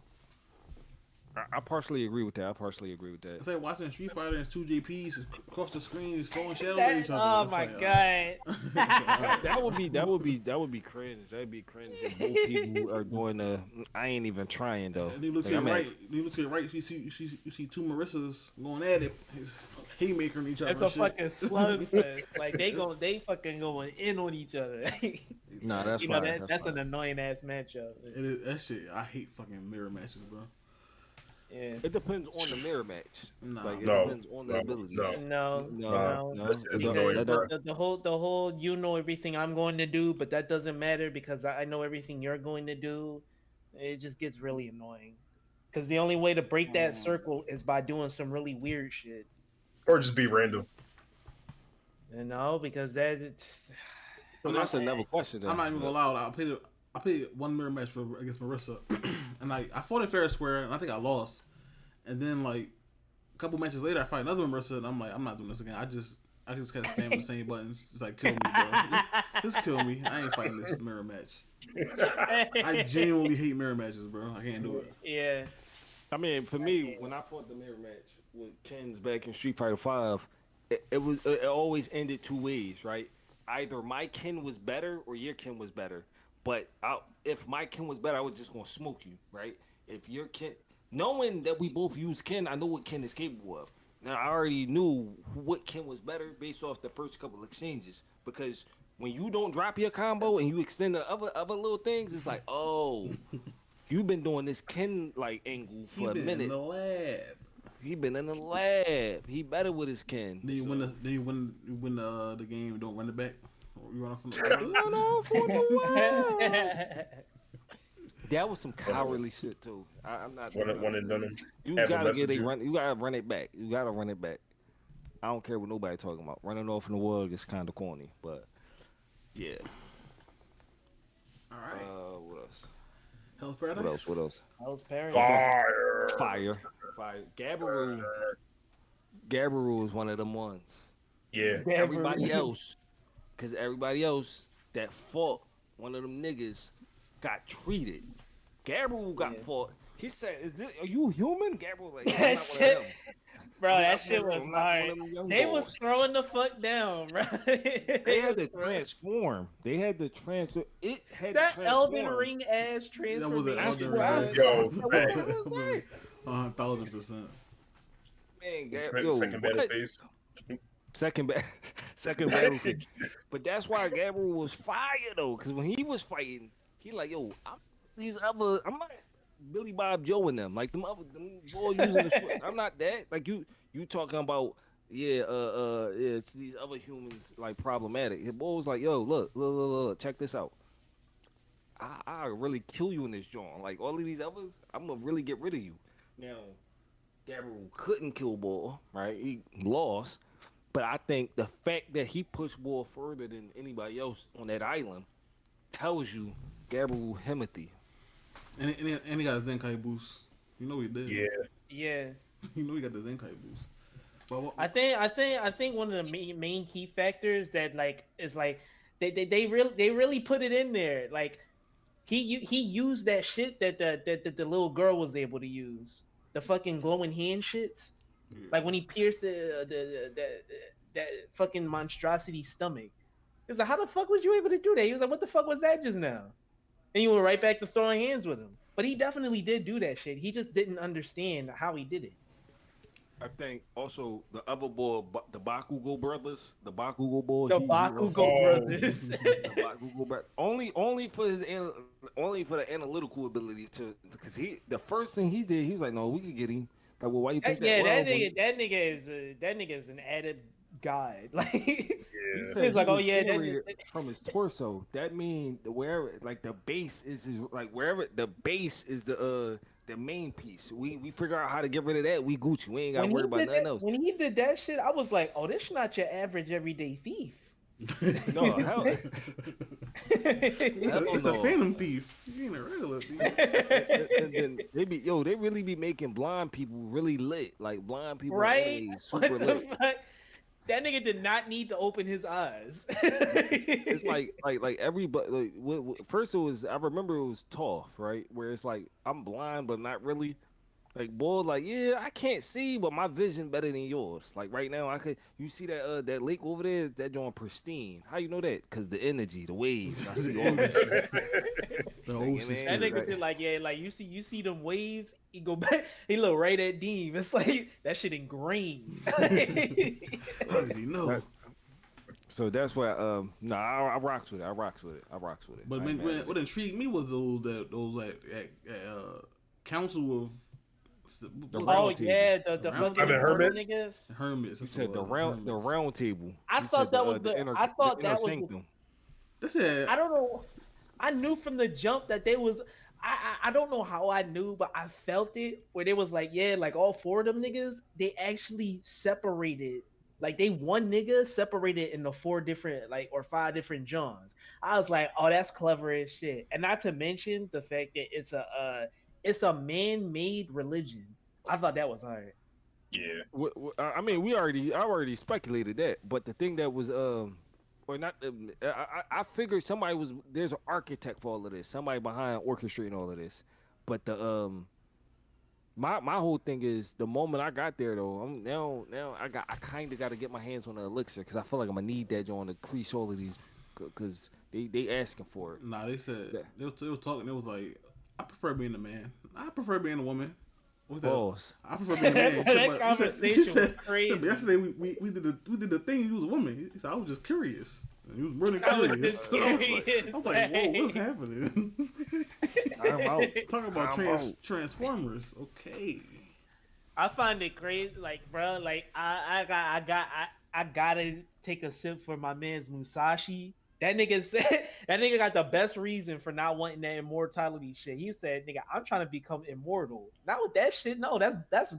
I partially agree with that. I partially agree with that. It's like watching Street Fighter and two JPs across the screen throwing shadows at That, each other. oh It's my like, god. That would be cringe. That'd be cringe if both people are doing the. I ain't even trying though. And you look to Like, your I'm at, right. You look to your right. You see two Marissas going at it, haymakering each other. That's a and fucking slugfest. Like they fucking going in on each other. nah, that's You know fine. That's that's fine. an annoying ass matchup. It is that shit. I hate fucking mirror matches, bro. Yeah. It depends on the mirror match. Nah, Like it No, depends on the no, abilities. no, No, nah. no. That shit is It don't. Because annoying, That bro. don't. the whole you know everything I'm going to do, but that doesn't matter because I know everything you're going to do. It just gets really annoying. Because the only way to break that circle is by doing some really weird shit. Or just be random. You know, because that So I'm that's not. another question. I'm Then. not even gonna lie. I played one mirror match against Marissa, and like I fought in fair and square, and I think I lost. And then like a couple matches later, I fight another Marissa, and I'm like, I'm not doing this again. I just kept spamming the same buttons. Just like kill me, bro. Just kill me. I ain't fighting this mirror match. I genuinely hate mirror matches, bro. I can't do it. yeah. I mean, for me, when I fought the mirror match with Ken's back in Street Fighter Five, it always ended two ways, right? Either my Ken was better or your Ken was better. But if my Ken was better, I was just gonna smoke you, right? If your Ken, knowing that we both use Ken, I know what Ken is capable of. Now I already knew what Ken was better based off the first couple exchanges because when you don't drop your combo and you extend the other little things, it's like, oh, you've been doing this Ken like angle He for a been minute. in the lab. He been in the lab. He better with his Ken. Then you So- win the the game. Don't run it back. Or you run off from Run off on the wall. That was some cowardly shit too. I'm not. One and done. You Have a gotta get it messenger. run. You gotta run it back. You gotta run it back. I don't care what nobody talking about. Running off in the world is kind of corny, but yeah. All right. What else? Hell's Paradise. What else? What else? I was paranoid. Fire. Fire. Gabriel is one of them ones. Yeah. Everybody else, because everybody else that fought one of them niggas got treated. Gabriel got fought. He said, "Are you human?" Gabriel like, "I'm not one of them." Bro, I'm that not shit one of was them. I'm not one hard. of them young They boys. was throwing the fuck down, bro. They had to transform. They had to transfer. It had That to transform. Elden Ring ass transformation. That's Elden what I Ring. said. Yo, What was facts. that? 1,000%. Man, Second battle phase. second battlefield. But that's why Gabriel was fire though, because when he was fighting, he like, yo, I'm not Billy Bob Joe and them, like them boys using the sword. I'm not that. Like you talking about, yeah, it's these other humans like problematic. The boy was like, yo, look, check this out. I really kill you in this joint. Like all of these others, I'm gonna really get rid of you. Now, Gabriel couldn't kill Bull, right? He lost. But I think the fact that he pushed Bull further than anybody else on that island tells you Gabriel Himothy. And he got a Zenkai boost. You know he did. Yeah. Yeah. You know he got the Zenkai boost. But I think one of the main key factors that like is like they really put it in there. Like he used that shit that the little girl was able to use. The fucking glowing hand shits. Like when he pierced that fucking monstrosity stomach. He was like, how the fuck was you able to do that? He was like, what the fuck was that just now? And you went right back to throwing hands with him. But he definitely did do that shit. He just didn't understand how he did it. I think also the other boy, the Bakugo brothers, the Bakugo The boy. Bakugo brothers. The Bakugo brothers. Only for the analytical ability to, because the first thing he did, he was like, no, we can get him. Like, well, why you think that? Yeah, Well, that nigga is an added god. Like he Yeah. said He's like, he oh, was yeah, generated from his torso. That means wherever, like the base is his, like wherever the base is the main piece. We figure out how to get rid of that. We Gucci. We ain't got to worry about nothing else. When he did that shit, I was like, oh, this not your average everyday thief. No, hell. it's a phantom thief. He ain't a regular thief. and then they really be making blind people really lit. Like blind people, in Right? anime, What super the lit. fuck? That nigga did not need to open his eyes. It's like everybody. First it was, I remember it was Toph, right? Where it's like I'm blind but not really. Like boy, like yeah, I can't see, but my vision better than yours. Like right now, I could. You see that lake over there? That joint pristine. How you know that? Cause the energy, the waves. I see all this shit. The Like, ocean man, That nigga spirit. be like, yeah, like you see them waves. He go back. He look right at Deem. It's like that shit ingrained. How did he know? that, so that's why. No, I rocks with it. I rocks with it. I rocks with it. But I ain't mad at what it. intrigued me was those like council of The what, Oh round table. yeah, the round fucking Simon table, immortal Hermits. niggas. hermits. You That's what it said was, the hermits. round table. I You said thought that was I the thought inner that was the. sanctum. That's it. I don't know. I knew from the jump that they was. I don't know how I knew, but I felt it where they was like, yeah, like all four of them niggas, they actually separated. Like they one nigga separated into four different like or five different Johns. I was like, oh, that's clever as shit. And not to mention the fact that it's a man-made religion. I thought that was hard. Yeah. I mean, I already speculated that, but the thing that was or not, I figured somebody was there's an architect for all of this, somebody behind orchestrating all of this, but the my whole thing is the moment I got there though, I'm now I kind of got to get my hands on the elixir because I feel like I'm gonna need that joint to crease all of these because they asking for it. Nah, they said Yeah. they were talking. It was like, I prefer being a man. I prefer being a woman. What's that? Balls. I prefer being a man. She said, That but- conversation she was said, crazy. but yesterday we did the thing. You was a woman. He said, I was just curious. And he was running I was curious. just curious. I was like, whoa, what's happening? I'm out. Talking about I'm out. transformers. Okay. I find it crazy, like, bro, like I gotta take a sip for my man's Musashi. That nigga said that nigga got the best reason for not wanting that immortality shit. He said, "Nigga, I'm trying to become immortal." Not with that shit. No, that's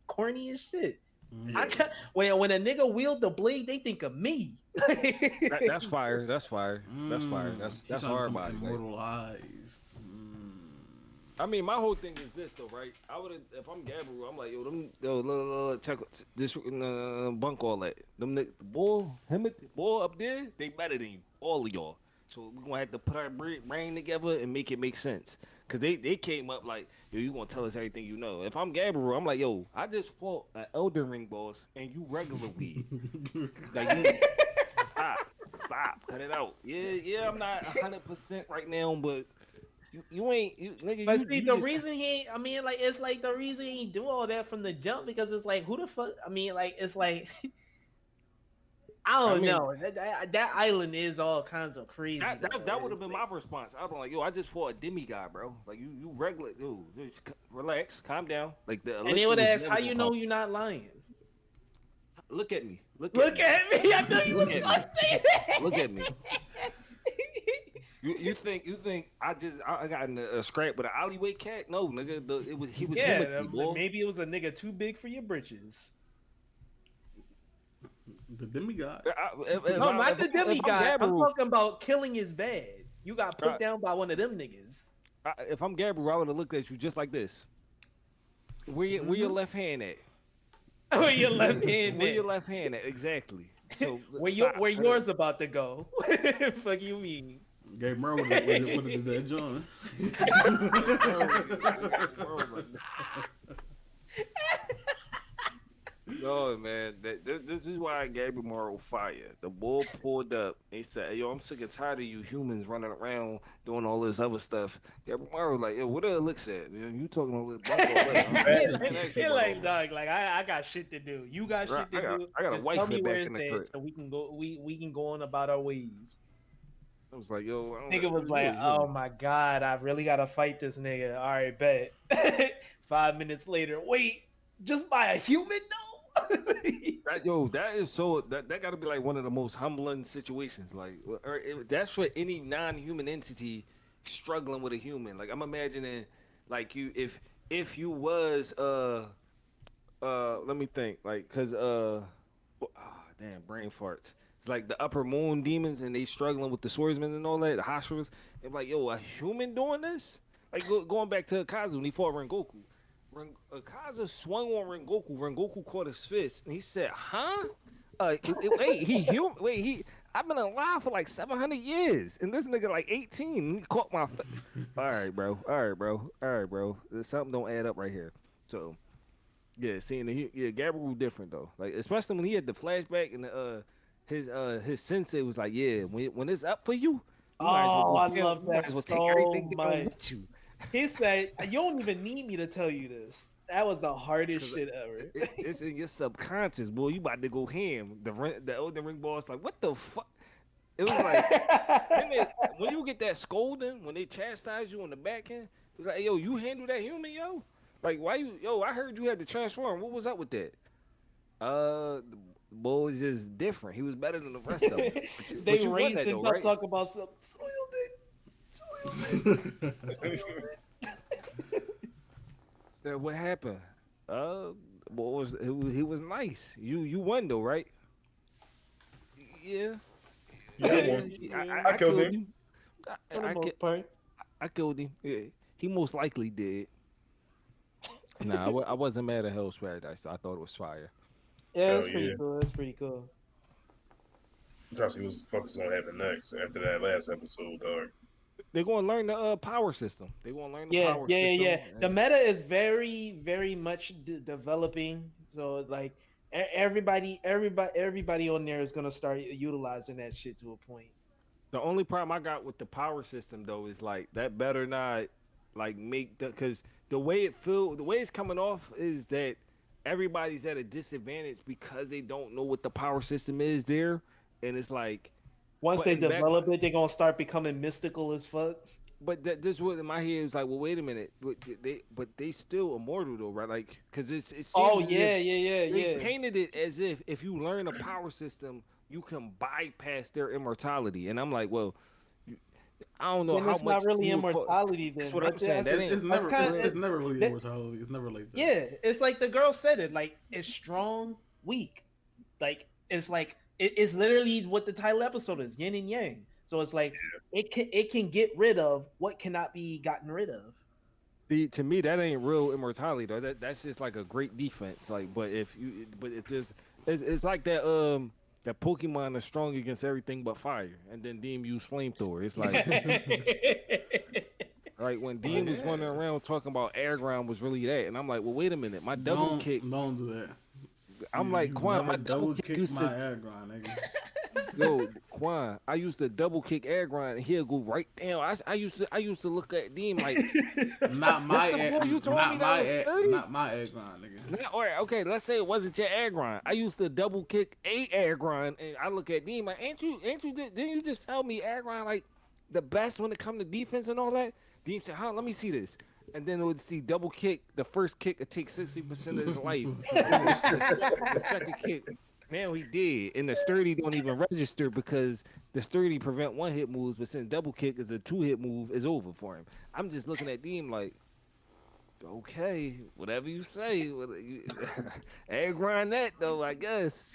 corny as shit. Yeah. When a nigga wield the blade, they think of me. That's fire. That's fire. That's fire. That's hard body. Like, Immortalized. I mean, my whole thing is this though, right? I would if I'm Gabriel, I'm like, check this, bunk all that. Them boy up there, they better than you, all of y'all. So we gonna have to put our brain together and make it make sense. Cause they came up like, yo, you gonna tell us everything you know. If I'm Gabriel, I'm like, yo, I just fought an Elden Ring boss and you regular weed. Like, you, stop, cut it out. Yeah, I'm not 100% right now, but. You ain't nigga. But you, see, you the just, reason he ain't, I mean, like, it's like the reason he do all that from the jump because it's like, who the fuck? I mean, like, it's like, I I don't mean, know. That island is all kinds of crazy. that would have been my response. I was like, yo, I just fought a demigod, bro. Like you regular, dude. Just relax, calm down. Like the And they elixir would was ask, never how you gonna know come. you're not lying? Look at me. Look Look at at me. I know you was Look at gonna me. say me. Look at me. that. You think I got in a scrap with an alleyway cat? No, nigga. He was him Yeah, with me, boy. maybe it was a nigga too big for your britches. The demigod. No, not the if I'm demigod. I'm Gabriel, talking about killing is bad. You got put Right. down by one of them niggas. if I'm Gabriel, I would have looked at you just like this. Where your left hand at? Where your left hand Where at? your left hand at? Exactly. So Where stop. yours about to go? Fuck you mean? Gave Merle with that John. No, man. This is why I gave him moral fire. The bull pulled up. He said, "Yo, I'm sick and tired of you humans running around doing all this other stuff." Gabriel was like, "Yo, what the elixir at? Man, you talking all this bunk all that?" He like, dog, like I got shit to do. You got Right, shit to do. I got a Just wife tell me back where in it's the crib. at so we can go. We can go on about our ways. I was like, "Yo, I don't Nigga know, was you like, a oh human." my god, I really gotta fight this nigga. All right, bet. 5 minutes later, wait, just by a human though? That is so that got to be like one of the most humbling situations. Like, that's for any non-human entity struggling with a human. Like, I'm imagining, like you if you was let me think, like, cause damn brain farts. It's like the upper moon demons and they struggling with the swordsmen and all that. The Hashiras. They're like, yo, a human doing this? Like going back to Akazu when he fought Rengoku. Akaza swung on Rengoku. Rengoku caught his fist, and he said, "Huh? Wait, he human? Wait, I've been alive for like 700 years, and this nigga like 18. He caught my fist. All right, bro. Something don't add up right here. So yeah, seeing Gabriel different though. Like especially when he had the flashback and his sensei was like, yeah, when it's up for you, you might as well Oh, go I down. love You might that as well take so everything down much. with you. He said, "You don't even need me to tell you this." That was the hardest Cause shit ever. it's in your subconscious, boy. You about to go ham. The Elden Ring boss like, what the fuck? It was like then when you get that scolding, when they chastise you on the back end, it's like, yo, you handle that human, yo. Like, why you, yo? I heard you had to transform. What was up with that? The boy was just different. He was better than the rest of them. They But you won raised that him though, up, right? talk about some soiled it, soiled it. So what happened? Boy he was nice. You won though, right? Yeah. Yeah, I Yeah, won. I I killed killed him. him. For the I, most part. I killed him. Yeah. He most likely did. Nah, I wasn't mad at Hell's Paradise. I thought it was fire. Yeah, Hell it's pretty yeah. cool. It's pretty cool. I'm trying to see what's the fuck is gonna happen next after that last episode, dog. They're gonna learn the power system. They're gonna learn the Yeah, power yeah, yeah, system. yeah. The meta is very, very much developing. So like everybody on there is gonna start utilizing that shit to a point. The only problem I got with the power system though is like that better not like make the because the way it's coming off is that everybody's at a disadvantage because they don't know what the power system is there, and it's like, Once but they in the back of my, develop it, they're gonna start becoming mystical as fuck. but this what in my head was like, well, wait a minute, but they still immortal though, right? Like, because it Oh seems as yeah, if yeah, yeah, they yeah. painted it as if you learn a power system, you can bypass their immortality, and I'm like, well, I don't know Then how it's not much really you would call. immortality That's then. what I'm But saying. That ain't. that's kind It's of never really that, immortality. It's never like that. yeah. It's like the girl said it. Like it's strong, weak. Like it's like it's literally what the title episode is, yin and yang. So it's like it can get rid of what cannot be gotten rid of. See, to me, that ain't real immortality though. That's just like a great defense. Like, but if there's, it's like that Pokemon is strong against everything but fire, and then Deem use flamethrower. It's like like when Oh Deem was yeah. running around talking about air ground was really that, and I'm like, well, wait a minute, my double kick. Don't do that. I'm like, You Quan, never my double kick used my to air grind, nigga. yo, Quan, I used to double kick air grind and he'll go right down. I used to look at Deem like Not my That's the air, boy you told not me that my was air, 30? not my air grind, nigga. all right, okay, let's say it wasn't your air grind. I used to double kick a air grind and I look at Deem like, didn't you just tell me air grind like the best when it come to defense and all that? Deem said, huh, let me see this. And then it would see double kick. The first kick would take 60% of his life. And the second kick, now he did. And the sturdy don't even register because the sturdy prevent one hit moves, but since double kick is a 2-hit move, is over for him. I'm just looking at Deem like, okay, whatever you say. Air grind that though, I guess.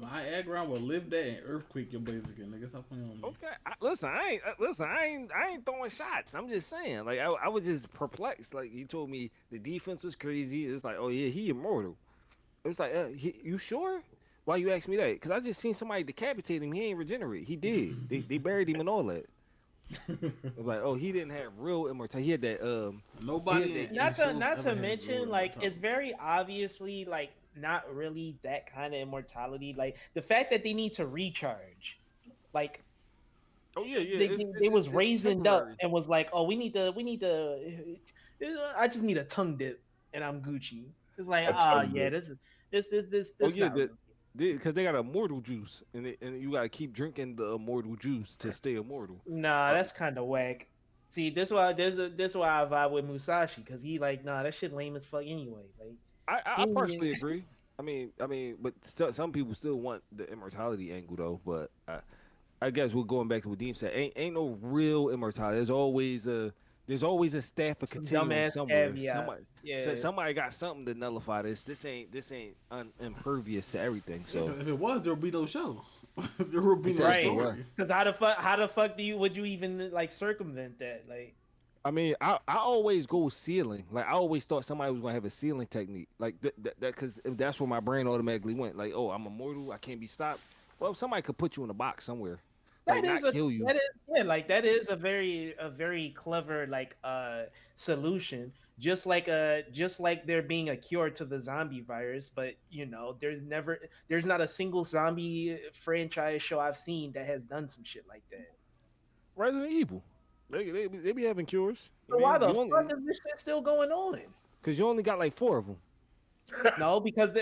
My air grind will live that and earthquake your blades again, nigga. Stop playing on me. Okay, I ain't throwing shots. I'm just saying, like I was just perplexed. Like you told me the defense was crazy. It's like, oh yeah, he immortal. It was like, you sure? Why you ask me that? Because I just seen somebody decapitate him. He ain't regenerate. He did. They buried him and all that. It was like, oh, he didn't have real immortality. He had that Nobody. not to mention like it's very obviously like not really that kind of immortality. Like the fact that they need to recharge, like oh yeah. they was it's raising up temporary. and was like, oh, we need to. I just need a tongue dip and I'm Gucci. It's like, A tongue yeah, dip. this Oh yeah, not real. because they got immortal juice, and you gotta keep drinking the immortal juice to stay immortal. Nah, that's kind of whack. See, this why I vibe with Musashi because he like, nah, that shit lame as fuck anyway. Like, I partially agree. But some people still want the immortality angle though. But I guess we're going back to what Dean said. Ain't no real immortality. There's always a staff of some continuum dumbass somewhere. caveat. Yeah. Somebody got something to nullify this. This ain't impervious to everything. So If it was, there would be no show. There would be no Right. story. Because how the fuck would you even like circumvent that? Like, I mean, I always go ceiling. Like I always thought somebody was gonna have a ceiling technique. Like that because that's where my brain automatically went. Like, oh, I'm immortal. I can't be stopped. Well, somebody could put you in a box somewhere. like not kill you. that is yeah, like that is a very clever like solution. Just like there being a cure to the zombie virus, but you know, there's not a single zombie franchise show I've seen that has done some shit like that. Resident Evil, they be having cures. I So why mean, the you fuck only is this shit still going on? because you only got like 4 of them. No, because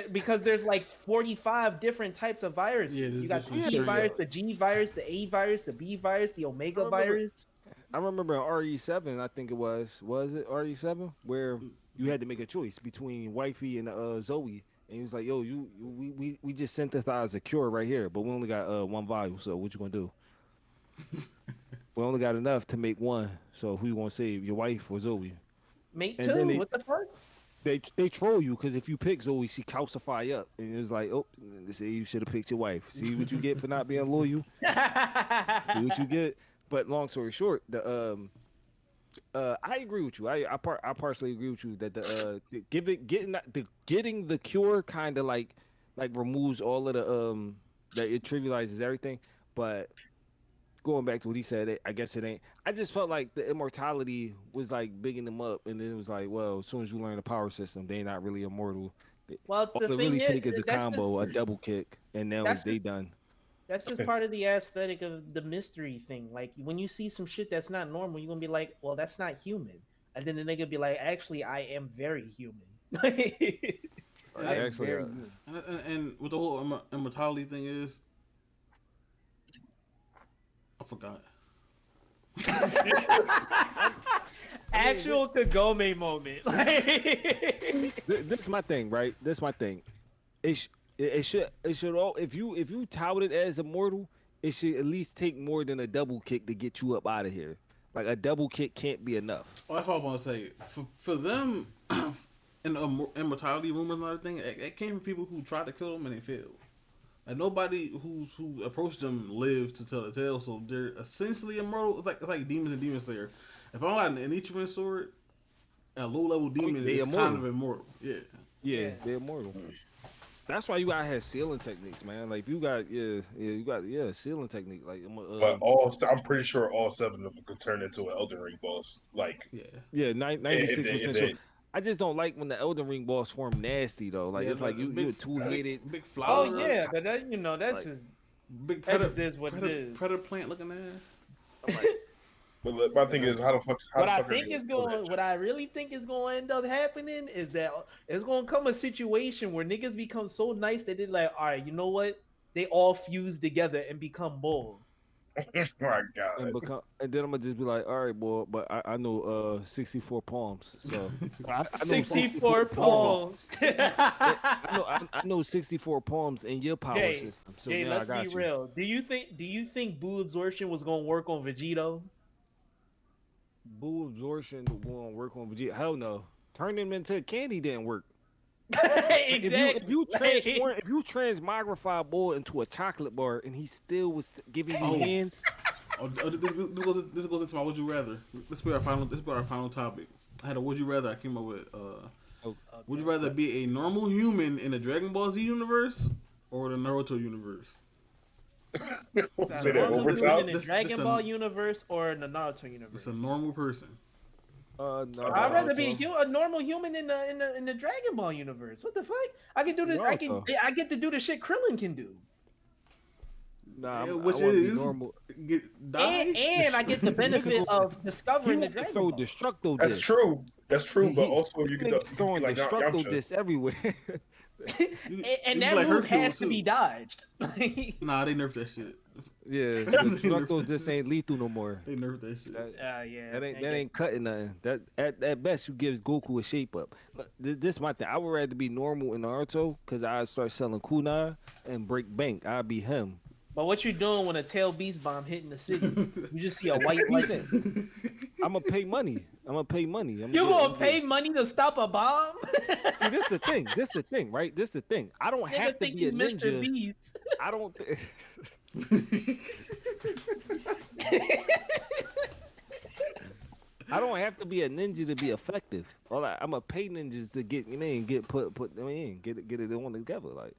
there's like 45 different types of viruses. Yeah, there's You got the different C shit. virus, the G virus, the A virus, the B virus, the I Omega remember, virus. I remember in RE7, I think it was it RE7 where you had to make a choice between Wifey and Zoe, and he was like, "Yo, we just synthesized a cure right here, but we only got one vial. So what you gonna do? We only got enough to make one. So who you gonna save, your wife or Zoe?" Mate And then two, what the fuck? they troll you because if you pick Zoe, she calcify up, and it's like, oh, they say you should have picked your wife. See what you get for not being loyal. See what you get. But long story short, I agree with you. I partially agree with you that getting the cure kind of like removes all of the that it trivializes everything. But going back to what he said, I guess it ain't. I just felt like the immortality was like bigging them up, and then it was like, well, as soon as you learn the power system, they not really immortal. Well, All the they thing really is, take is a combo, a double kick, and now that's they done. that's just part of the aesthetic of the mystery thing. Like when you see some shit that's not normal, you're gonna be like, well, that's not human. And then the nigga be like, actually, I am very human. I am Actually, very human. And what the whole immortality thing is, I forgot. Actual Kagome moment. This is my thing, right? This is my thing. It should all if you tout it as immortal, it should at least take more than a double kick to get you up out of here. Like a double kick can't be enough. Well, that's what I want to say. For them, and the immortality rumors and everything, it came from people who tried to kill them and they failed. Like nobody who approached them lived to tell the tale, so they're essentially immortal. It's like demons and demon slayer. If I'm got an Ichiban sword, a low level demon they is immortal. kind of immortal. Yeah. Yeah, they're immortal. That's why you gotta have sealing techniques, man. Like if you got you got sealing technique. Like But I'm pretty sure all 7 of them could turn into an Elden Ring boss. Like, Yeah. 96% sure. I just don't like when the Elden Ring boss form nasty though. Like Yeah, it's like you're two-headed. Big flower. Oh yeah, but that, you know, that's Like, just Big that just is what it is. predator plant looking ass. I'm like, but my thing is, how the fuck? How What the I fuck are think they is gonna kill that going, shit? what I really think is going to end up happening is that it's going to come a situation where niggas become so nice that they're like, all right, you know what? They all fuse together and become bull. Oh my god! and then I'm gonna just be like, all right, boy, but I know 64 palms, so I know 64 palms. I know 64 palms in your power Jay, system. So Jay, now I let's got be you. real. Do you think boo absorption was going to work on Vegito? Boo absorption will work on Vegeta. Hell no. Turning him into candy didn't work. Exactly. If you transmogrify Bull into a chocolate bar and he still was giving you hands, This goes into my would you rather. This be our final topic. I had a would you rather I came up with. Would you rather be a normal human in the Dragon Ball Z universe or the Naruto universe? Say that one more In time. the Dragon Ball universe or in the Naruto universe? It's a normal person. no, I'd rather be Naruto. a normal human in the Dragon Ball universe. What the fuck? I can do this. Naruto. I get to do the shit Krillin can do, Nah, Which I wanna be is normal. die. and I get the benefit of He discovering the want to Dragon throw Ball. destructo That's disc. true. That's true. But He- also, you Nigga could be throwing like destructo Yamcha. discs everywhere. And be that like move Hercule, has to too. be dodged. Nah, they nerfed that shit. Yeah, destructo discs ain't lethal no more. They nerfed that shit. Yeah. That ain't cutting nothing. That at best you gives Goku a shape up. But this is my thing. I would rather be normal in Naruto because I start selling kunai and break bank. I'd be him. But what you doing when a tail beast bomb hitting the city? You just see a white light. Listen, I'm gonna pay money. You gonna pay money to stop a bomb? See, this the thing. This the thing, right? This the thing. I don't Nigga have to think be a you Mr. ninja. Beast. I don't. I don't have to be a ninja to be effective. I'm a pay ninjas to get get it on together. Like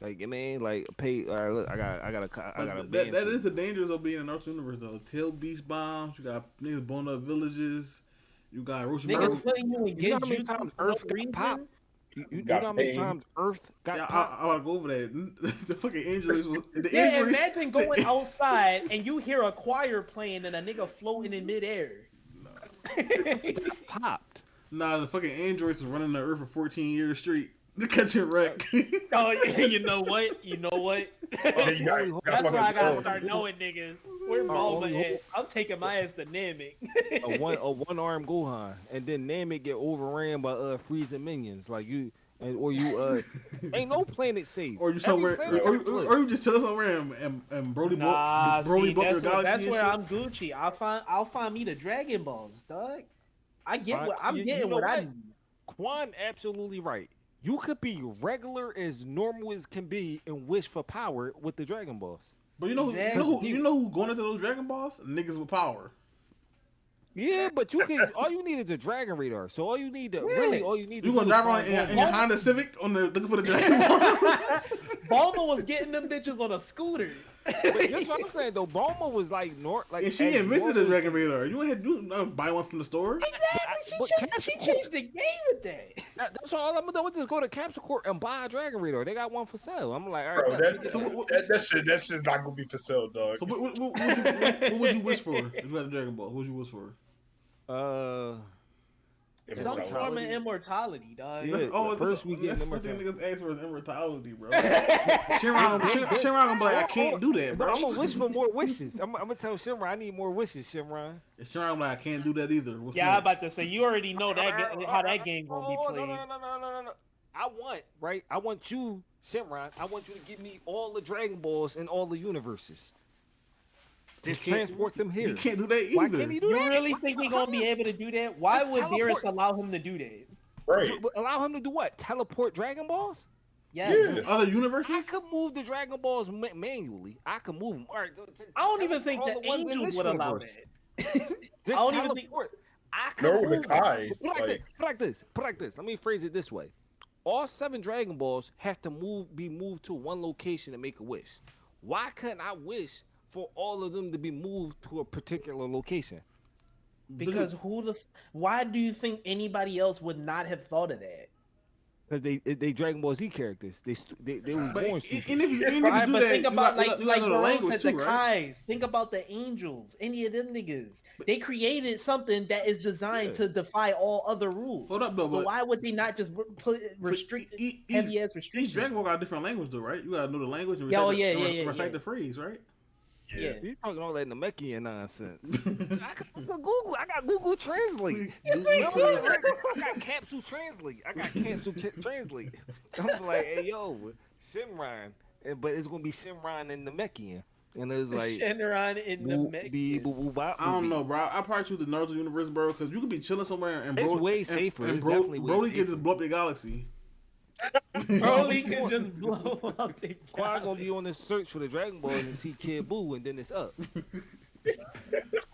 Like, I mean, like, pay. Look, I got a That band. is the dangers of being in Naruto universe though. Tail beast bombs. You got niggas blowing up villages. You got Niggas Orochimaru. putting you in You know how many genjutsu times for no Earth got popped? reason. You know Got how many pain. times Earth got Yeah, popped? I want to go over that. The fucking injuries was the Yeah, injuries. imagine going outside and you hear a choir playing and a nigga floating in midair. Popped. Nah, the fucking androids was running the earth for 14 years straight. The catching wreck. Oh, yeah, you know what? You know what? Then you got That's fucking why I gotta Soul. start knowing niggas. Where Bulma at? I'm taking my ass to Namek. A one arm Gohan, and then Namek get overran by freezing minions. Like you, or you ain't no planet safe. Or you Every somewhere, planet got flip. or you just chilling somewhere and Broly Nah, Broly see, bumped your galaxy that's and where shit. I'm Gucci. I'll find me the Dragon Balls, dog. I get Fine. what I'm You getting know what I what? need. Quan absolutely right. You could be regular as normal as can be and wish for power with the Dragon Balls. But you know, you know who going into those Dragon Balls? Niggas with power. Yeah, but you can. All you need is a Dragon Radar. So all you need to all you need. You to gonna do drive is around find in your Honda Civic on the looking for the Dragon Balls? Bulma was getting them bitches on a scooter. But that's what I'm saying though. Bulma was like And she as invented the normal- Dragon Radar. You ain't had to buy one from the store. Exactly. But She Capsule changed the game with that. That's all I'm gonna do. Just go to Capsule Corp and buy a Dragon Radar. They got one for sale. I'm like, all right. Bro, let me that, get that, that shit, that's just not gonna be for sale, dog. So what would you wish for if you had a Dragon Ball? What would you wish for? Some Immortality. form of immortality, dog. Yeah. First we get that's the first thing immortality. niggas ask for is immortality, bro. Shinron gonna be like, I can't do that, But bro. I'm gonna wish for more wishes. I'm gonna tell Shimron I need more wishes, Shimron. Shinron like, I can't do that either. What's Yeah, I'm about next? to say you already know how that game gonna be played. No. I want you, Shimron. I want you to give me all the Dragon Balls in all the universes. Just He can't- transport them here. He can't do that either. Why can't he do You that? really think he gonna be able to do that? Why Just would Beerus teleport. allow him to do that? Right. Allow him to do what? Teleport Dragon Balls? Yes. Yeah. Other I universes? could move the Dragon Balls manually. I could move them. All right, I don't even think all the the ones in angels this would allow universe. that. Just I don't even think- teleport. I could Nor would the move them. Kais, Put like- Put like this. Let me phrase it this way. All 7 Dragon Balls have to be moved to one location to make a wish. Why couldn't I wish for all of them to be moved to a particular location? Because why do you think anybody else would not have thought of that? Because they Dragon Ball Z characters. They was But born and stupid. if you do Right, that, but think you about got- you like gotta know the Barone language said, too, the right? Kais. Think about the angels. Any of them niggas. They created something that is designed Yeah. to defy all other rules. Hold up, though, So but- why would they not just put restricted, heavy ass Each restrictions? Dragon Ball got a different language though, right? You gotta know the language and Yeah, recite, oh, yeah, the, yeah, and yeah, recite yeah. the phrase, right? Yeah. You talking all that Namekian nonsense. I got Google. I got Google Translate. I got Capsule Translate. Translate. I'm like, hey yo, Shimron, but it's gonna be Shimron and Namekian, and it's like Shenron in the mech. I don't know, bro. I probably choose the Naruto universe, bro, because you could be chilling somewhere and It's Broly, way safer. And It's definitely way Broly can safer. just blow up your galaxy. Broly can just blow up the Quan gonna be on this search for the Dragon Balls and see Kid Buu, and then it's up.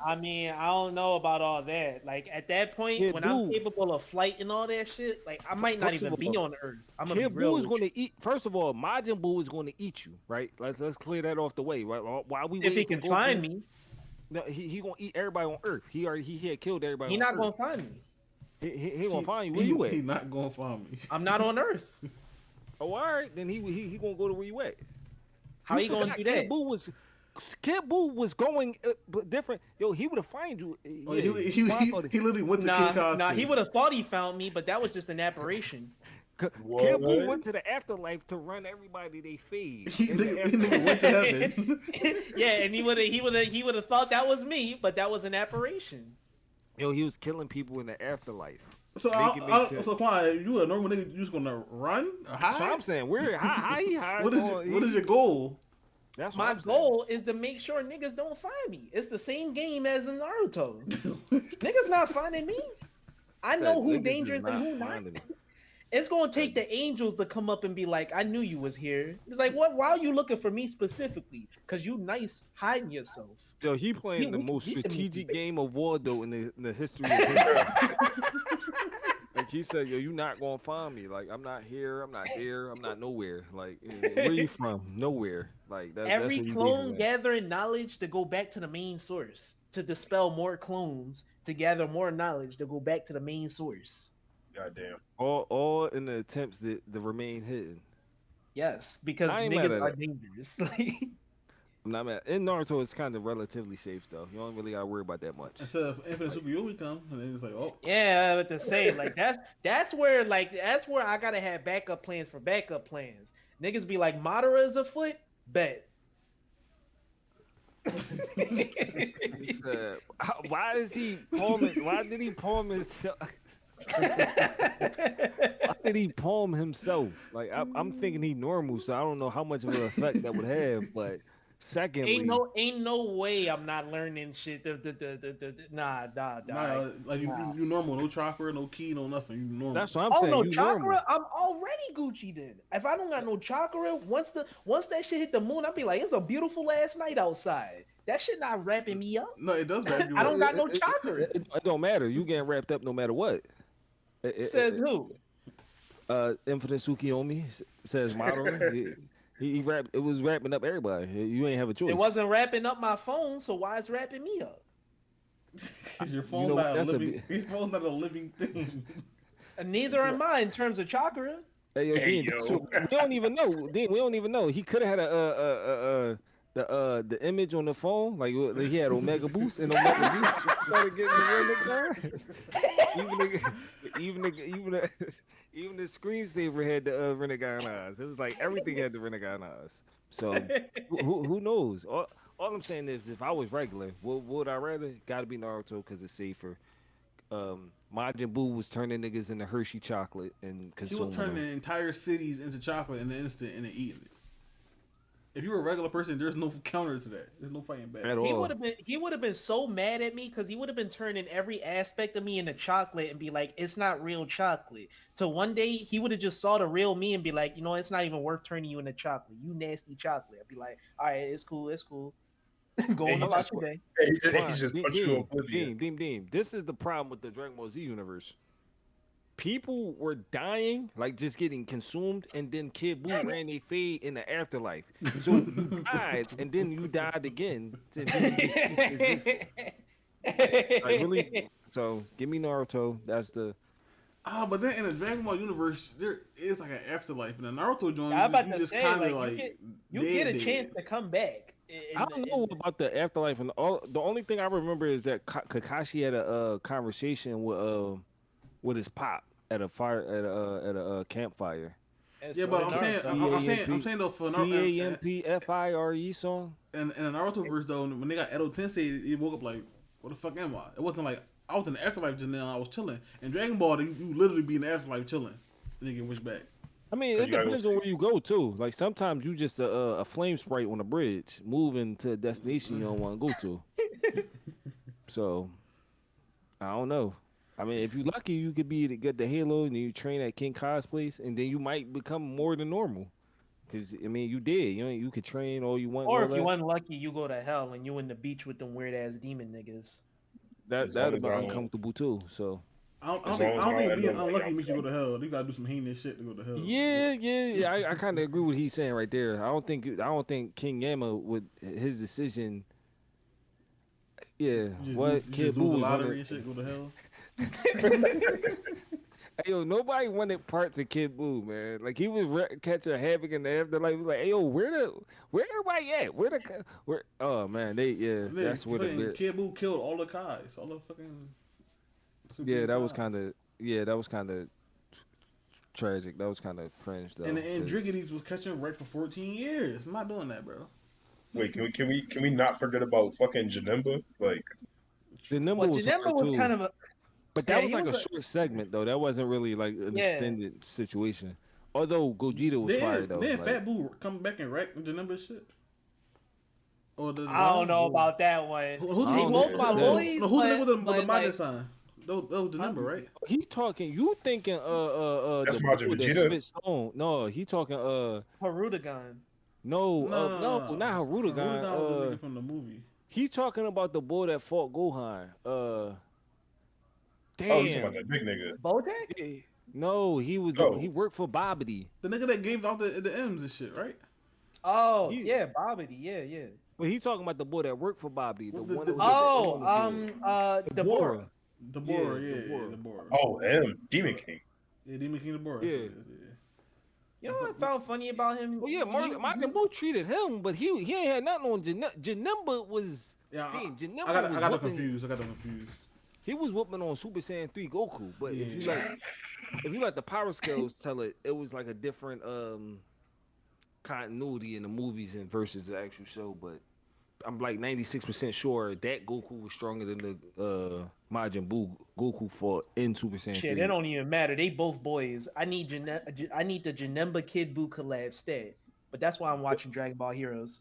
I mean, I don't know about all that. Like at that point, Yeah, when I'm dude. capable of flight and all that shit, like I might not First even of be all, on Earth. I'm gonna Kid be real Buu is with going to eat. First of all, Majin Buu is going to eat you, right? Let's clear that off the way, right? While we you. If he waiting can for Goku- find me, no, he gonna eat everybody on Earth. He had killed everybody. he on not Earth. gonna find me. He gonna find you. Where you at? He not gonna find me. I'm not on Earth. Oh, all right. Then he gonna go to where you at. How You you gonna forgot do that? Kid Buu was going but different. Yo, he would have find you. Oh, Yeah, he literally went to King Cosmos. Nah, he would have thought he found me, but that was just an apparition. Kid What? Buu went to the afterlife to run everybody they fade. He In the literally went to heaven. Yeah, and he would have thought that was me, but that was an apparition. Yo, he was killing people in the afterlife. So, Make it make sense. so why you a normal nigga? You just gonna run or hide? So I'm saying, where high. What is your goal? That's what My I'm saying. goal is to make sure niggas don't find me. It's the same game as in Naruto. Niggas not finding me. I Said know who niggas is dangerous and who not. finding me. It's gonna take the angels to come up and be like, "I knew you was here." It's like, what? Why are you looking for me specifically? Cause you nice hiding yourself. Yo, he playing Yeah, the we most can beat them. strategic game of war though in the history of history. Like he said, yo, you not gonna find me. Like I'm not here. I'm not there. I'm not nowhere. Like where you from? Nowhere. Like that's Every what you clone basically. gathering knowledge to go back to the main source, to dispel more clones, to gather more knowledge, to go back to the main source. Goddamn. All in the attempts to remain hidden. Yes, because I ain't mad niggas at are it. dangerous. I'm not mad. In Naruto, it's kind of relatively safe though. You don't really gotta worry about that much. Until Infinite Tsukuyomi come, and then it's like, oh, Yeah, but to say like that's where I gotta have backup plans for backup plans. Niggas be like, Madara is afoot, bet. He said, "Why is he palming? Why did he palm himself? Why did he palm himself? Like I'm thinking he normal, so I don't know how much of an effect that would have. But ain't secondly, no ain't no way I'm not learning shit. Nah, nah, like nah. you normal, no chakra, no ki, no nothing. You normal. that's what I'm Oh saying. no, You normal. chakra, I'm already Gucci then. If I don't got no chakra, once that shit hit the moon, I'll be like, it's a beautiful last night outside. That shit not wrapping me up. No, it does wrap you I up. don't got no chakra. It don't matter. You getting wrapped up no matter what. Says who? Infinite Tsukiyomi says Madara. He wrapped. It was wrapping up everybody. You ain't have a It choice. wasn't wrapping up my phone, so why is wrapping me up? Cause your You phone's know what? not a That's a living. Your phone's not a living thing. And neither am I in terms of chakra. Hey, yo, Hey Dean, that's yo. what, we don't even know. Dean, we don't even know. He could have had the image on the phone, like he had Omega Boost, and Omega Boost started getting the real nigga. even the even the even the even the screensaver had the Renegade eyes. It was like everything had the Renegade eyes. So who knows? All I'm saying is, if I was regular, what would I rather? Got to be Naruto because it's safer. Majin Buu was turning niggas into Hershey chocolate and He was consuming turning them. entire cities into chocolate in an instant and then eating it. If you were a regular person, there's no counter to that. There's no fighting back. At He would all. have been so mad at me because he would have been turning every aspect of me into chocolate and be like, it's not real chocolate. So one day he would have just saw the real me and be like, it's not even worth turning you into chocolate. You nasty chocolate. I'd be like, all right, it's cool, it's cool. Go And on he about just, your day. he Quan, just Dean, put you Dean, oblivion. Dean, Dean, Dean. This is the problem with the Dragon Ball Z universe. People were dying, like just getting consumed, and then Kid Buu ran a fade in the afterlife. So you died, and then you died again, and then you just ceased to exist. Like really? So give me Naruto. That's the Ah, but then in the Dragon Ball universe, there is like an afterlife. In the Naruto joint, I'm you, about you to just say, kind of like like you get dead, a chance dead. to come back. I don't know about the afterlife and all. The only thing I remember is that Kakashi had a conversation with his pop at a fire at a campfire. And Yeah, so but did Naruto. I'm saying though for CAMPFIRE song. in the Naruto verse though, when they got Edo Tensei, he woke up like, what the fuck am I? It wasn't like I was in the afterlife just now. I was chilling. In Dragon Ball, you literally be in the afterlife chilling, and then get wished back. I mean, Cause it you gotta go depends on sleep. where you go too. Like sometimes you just a flame sprite on a bridge, moving to a destination you don't want to go to. So I don't know. I mean, if you're lucky, you could be to get the Halo and you train at King Kai's place, and then you might become more than normal. Cause I mean, you did. You could train all you want and Or all if you that. unlucky, you go to hell and you in the beach with them weird ass demon niggas. That As long that'd as be I don't, uncomfortable too. So I as don't think long I as I don't don't think end being up like unlucky makes you go to hell. You gotta do some heinous shit to go to hell. yeah. I kind of agree with what he's saying right there. I don't think King Yama would his decision. Yeah, what You just Kid lose Buu the was running. lottery and shit, go to hell. Hey, yo, nobody wanted parts of Kid Buu, man. Like he was catching havoc in the afterlife. He was like, hey, yo, where everybody at? Where? Oh man, Nigga, that's where fucking Kid Buu killed all the Kais, all the fucking yeah, Supreme that was Kais. kind of that was kind of tragic. That was kind of cringe though, And because Driggities was catching wreck for 14 years. I'm not doing that, bro. wait, can we not forget about fucking Janemba? Like, the number Well, was Janemba hard was too. kind of a But that yeah. was He like was a a short segment though. That wasn't really like an yeah. extended situation. Although Gogeta was fire though. Then Like Fat Boo come back and wreck the number shit. Or the I don't huh? know about that one. I He don't woke my know. no, boys, who's the nigga with the but Majin like, sign? That was the huh? number, right? He talking. You thinking that's the Majin bull that Vegeta. spit stone? No, he talking Harudagon. no No, no, no no, not no. Harudagon. Harugan was the nigga from the movie. He talking about the boy that fought Gohan. Oh, you talking about Damn. that big nigga? Bojack? Yeah. No, he Oh, worked for Bobbity. The nigga that gave out the M's and shit, right? Oh He yeah, Bobbity. Yeah, yeah. but he talking about the boy that worked for Bobbity, the Well, one that was with the M Oh, on his head. Deborah. Deborah. Deborah, Yeah, yeah, Deborah. Deborah. oh, him, Demon King. Yeah, Demon King Deborah. That's what Yeah. it is, yeah. You know what I found funny about him? Oh yeah, Majin Buu treated him, but he ain't had nothing on Janemba was Yeah, damn, I Janemba was got them whooping. confused. I got them confused. He was whooping on Super Saiyan 3 Goku, but Yeah. if you let the power scales tell it, it was like a different continuity in the movies and versus the actual show. But I'm like 96% sure that Goku was stronger than the Majin Buu Goku fought in Super Saiyan Shit, 3. it don't even matter. They both boys. I need I need the Janemba Kid Buu collab stat. But that's why I'm watching Dragon Ball Heroes.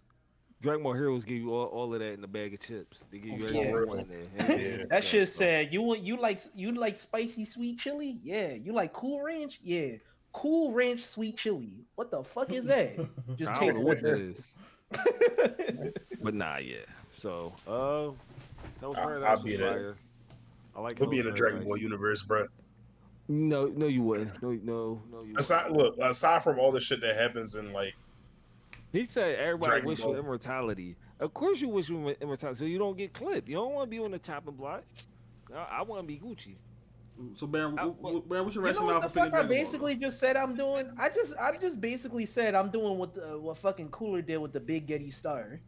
Dragon Ball Heroes give you all of that in a bag of chips. They give you For everything you real. want in there. Anything Yeah. you That got, shit so. said you like spicy sweet chili? Yeah. You like Cool Ranch? Yeah. Cool Ranch sweet chili. What the fuck is that? Just I don't know taste what that it. is. But nah, yeah. So, that was I'll Paradise be was in it. fire. I like. We'll be in the Hell's Dragon Paradise. Ball universe, bro. No, you wouldn't. No, you Aside, wouldn't. look, aside from all the shit that happens in like He said everybody Dragon wish Ball. for immortality. Of course, you wish for immortality, so you don't get clipped. You don't want to be on the chopping block. I want to be Gucci. So, Baron, Baron, what's your You know rationale what the for picking fuck I Dragon Ball? basically just said I'm doing? I just basically said I'm doing what fucking Cooler did with the Big Getty Star.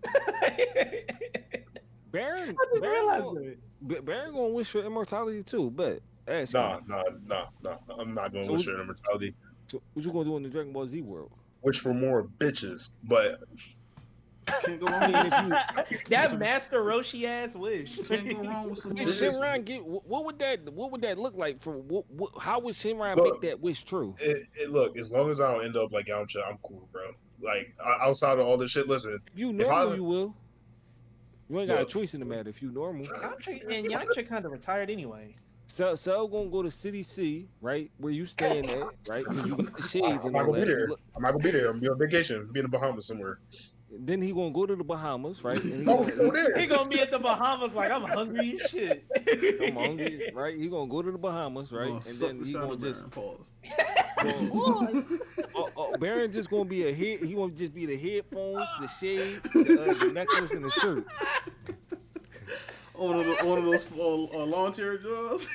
Baron, I just Baron, realized gonna, it. Baron gonna wish for immortality too. But ask him. nah. I'm not going So, to wish for immortality. so what you gonna do in the Dragon Ball Z world? Wish for more bitches, but Can't go I wrong. mean, if you That Master Roshi ass wish. Can't go wrong with some If more. Shinran get what would that look like for how would Shinran Look, make that wish true? look, as long as I don't end up like Yamcha, I'm cool, bro. Like outside of all this shit, listen, If you if normal, I you will. You ain't got a look, choice in the matter if you normal. Yamcha kind of retired anyway. So gonna go to City C, right? Where you staying at, right? Because you got the shades I'm and not all gonna be that. there. I'm not gonna be there. I'm gonna be on vacation, be in the Bahamas somewhere. Then he gonna go to the Bahamas, right? And he No, gonna, go there. He gonna be at the Bahamas like I'm hungry as shit. I'm hungry, right? He gonna go to the Bahamas, right? Gonna And suck then the he shot gonna of just Baron. Pause. Baron just gonna be a head. He gonna just be the headphones, the shades, the necklace, and the shirt. One of those lawn chair jobs.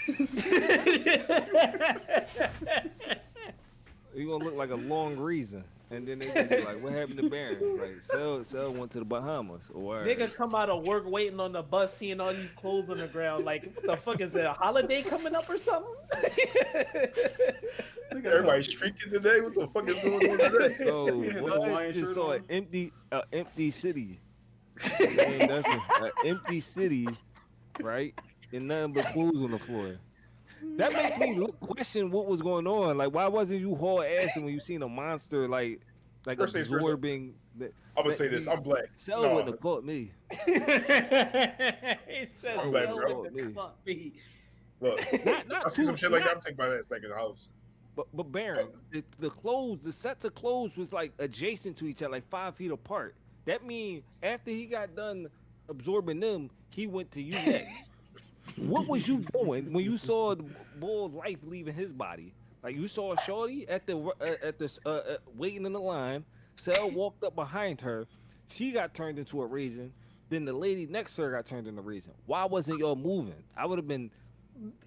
He gonna look like a long reason, and then they gonna be like, "What happened to Baron?" Like, Cell went to the Bahamas. Or Nigga come out of work waiting on the bus, seeing all these clothes on the ground. Like, what the fuck is it? A holiday coming up or something? Everybody's streaking today. What the fuck is going on today? So He had the what? Hawaiian Just shirt saw on. an empty city. Man, that's an empty city, right? And nothing but clothes on the floor. That makes me question what was going on. Like, why wasn't you haul assing when you seen a monster like First things first, absorbing? I'm gonna say this. I'm black. Cell No, wouldn't have caught me. He said, I'm glad, "Hell bro. with the fuck me." look, Not I see some too- shit like that. not- I'm taking my ass back in the house. But Baron, the clothes, the sets of clothes was like adjacent to each other, like 5 feet apart. That means after he got done absorbing them, he went to you next. What was you doing when you saw the bull's life leaving his body? Like you saw Shorty at the waiting in the line. Cell walked up behind her. She got turned into a raisin. Then the lady next to her got turned into a raisin. Why wasn't y'all moving? I would have been.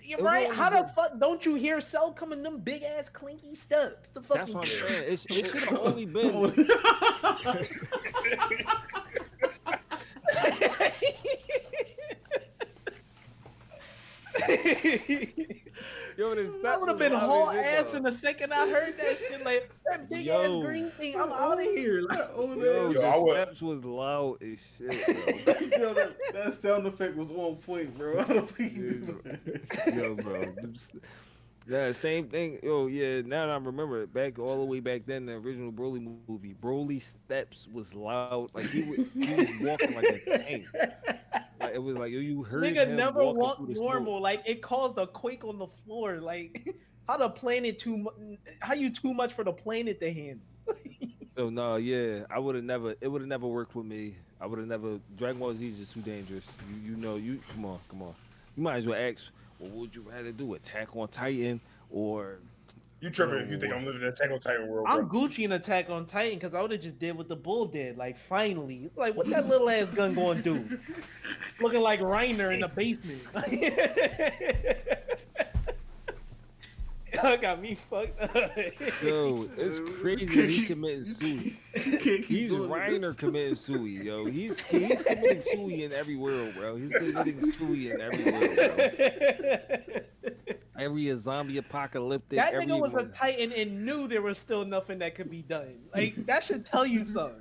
You're right. How the fuck don't you hear Cell coming them big ass clinky steps? The That's fucking what I'm saying. It should have only been. Yo, this I would have been whole ass in the second I heard that shit. Like that big ass Yo. green thing. I'm out of here. Like, Yo, Yo, I the would- steps was loud as shit, bro. Yo, that sound effect was on point, bro. Yo, bro. Yeah, same thing. Yo, yeah. Now that I remember it, back all the way back then, the original Broly movie, Broly steps was loud. Like he was walking like a tank. Like it was like yo, you heard nigga him never walking walked through the normal. smoke. Like it caused a quake on the floor. Like how the planet how you too much for the planet to handle? So no, yeah, I would have never. It would have never worked with me. I would have never. Dragon Ball Z is just too dangerous. You know, you come on. You might as well ask what would you rather do? Attack on Titan or You you tripping if you think know? I'm living in a Attack on Titan world, bro. I'm Gucci in Attack on Titan because I would have just did what the bull did. Like finally, like what that little ass gun going to do? Looking like Reiner in the basement. Y'all got me fucked up. Yo, it's crazy You that can't he keep, committing sui. you can't keep He's doing this. Reiner committing sui, yo. He's committing sui in every world, bro. He's committing sui in every world, bro. Every zombie apocalyptic, That every nigga was a Titan and knew there was still nothing that could be done. Like that should tell you something.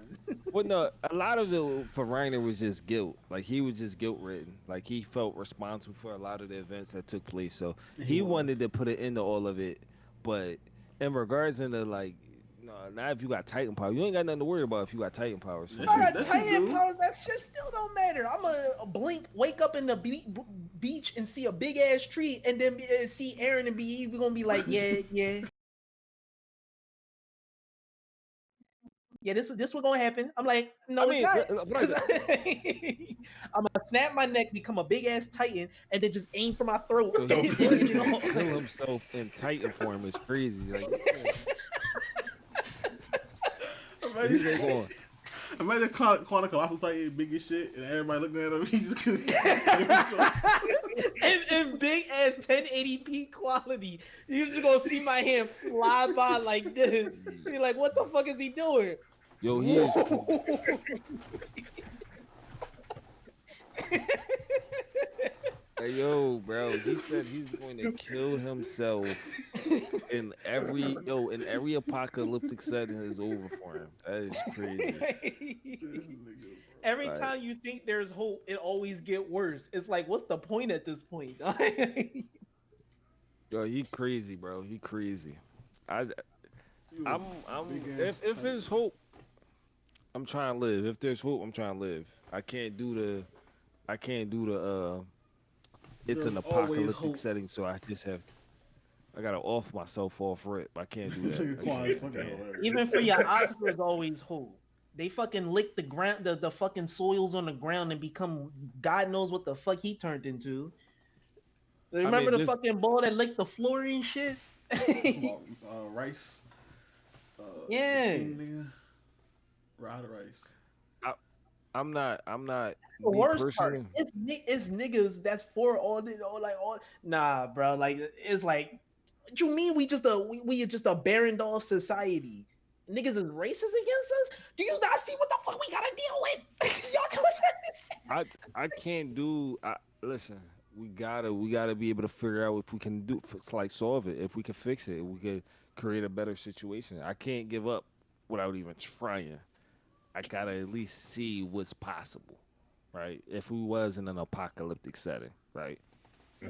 well, no, a lot of it for Reiner was just guilt. Like he was just guilt ridden. Like he felt responsible for a lot of the events that took place. So He he was. wanted to put it into all of it. But in regards into like, no, not if you got Titan power, you ain't got nothing to worry about if you got Titan powers. For That sure. shit, Alright, that shit Titan do. powers, that shit still don't matter. I'm a blink, wake up in the beach and see a big ass tree, and then see Aaron and be even gonna be like, yeah, yeah, yeah. This was gonna happen. I'm like, I no, it's mean, not. like, I'm gonna snap my neck, become a big ass Titan, and then just aim for my throat yo, and he end wanted it to all. kill himself in Titan form is crazy. Like, he's like Imagine, going. imagine Quantum Colossal Titan big as shit, and everybody looking at him. He just couldn't kill himself. in big ass 1080p quality. You're just gonna see my hand fly by like this. You're like, what the fuck is he doing? Yo, he is. Whoa. Hey, yo, bro, he said he's going to kill himself in every apocalyptic setting is over for him. That is crazy. This nigga, Every Like, time you think there's hope, it always get worse. It's like, what's the point at this point? yo, he crazy, bro. He crazy. I, you a I'm. big ass If Titan. there's hope, I'm trying to live. If there's hope, I'm trying to live. I can't do the. It's There's an always apocalyptic hope. setting, so I gotta off myself off rip. I can't do This that. nigga Like, Quan I is fucking can't. hilarious. Even for your ops, there's always hope. They fucking lick the ground, the fucking soils on the ground, and become God knows what the fuck he turned into. I Remember mean, the just fucking ball that licked the floor and shit? Come on, Rice, the Yeah. king nigga, Rod Rice. I, I'm not The me worst part, personally. it's niggas that's for all this, all. Nah, bro. Like it's like, what you mean we are just a barren doll society? Niggas is racist against us? Do you not see what the fuck we gotta deal with? Y'all doing this? I I can't do. Listen, we gotta be able to figure out if we can do it's like solve it. If we can fix it, we could create a better situation. I can't give up without even trying. I gotta at least see what's possible, right? If we was in an apocalyptic setting, right?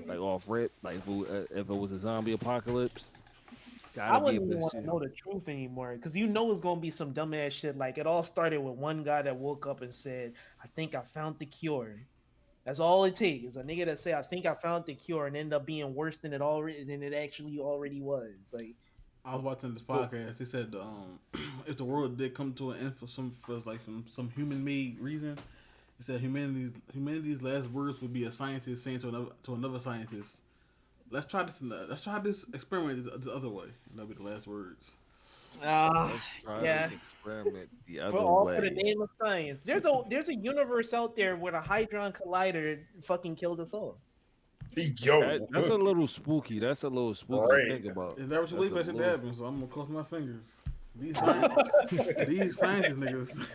Like off rip, like if it was a zombie apocalypse, I gotta be wouldn't able even to want see. to know the truth anymore because you know it's gonna be some dumbass shit. Like it all started with one guy that woke up and said, "I think I found the cure." That's all it takes. Is a nigga that say, "I think I found the cure," and end up being worse than it actually already was. Like, I was watching this Well, podcast. They said if the world did come to an end for like some human made reason, it said humanity's last words would be a scientist saying to another scientist, let's try this experiment the other way. And that'll be the last words. ah, let's try yeah. this experiment the For other all for the way. name of science. There's a universe out there where the Hydron Collider fucking killed us all. Yo, That's a little spooky. That's a little spooky to right. think about. It's never too That's late a for that shit to little. happen, so I'm gonna cross my fingers. These scientists, these scientist niggas,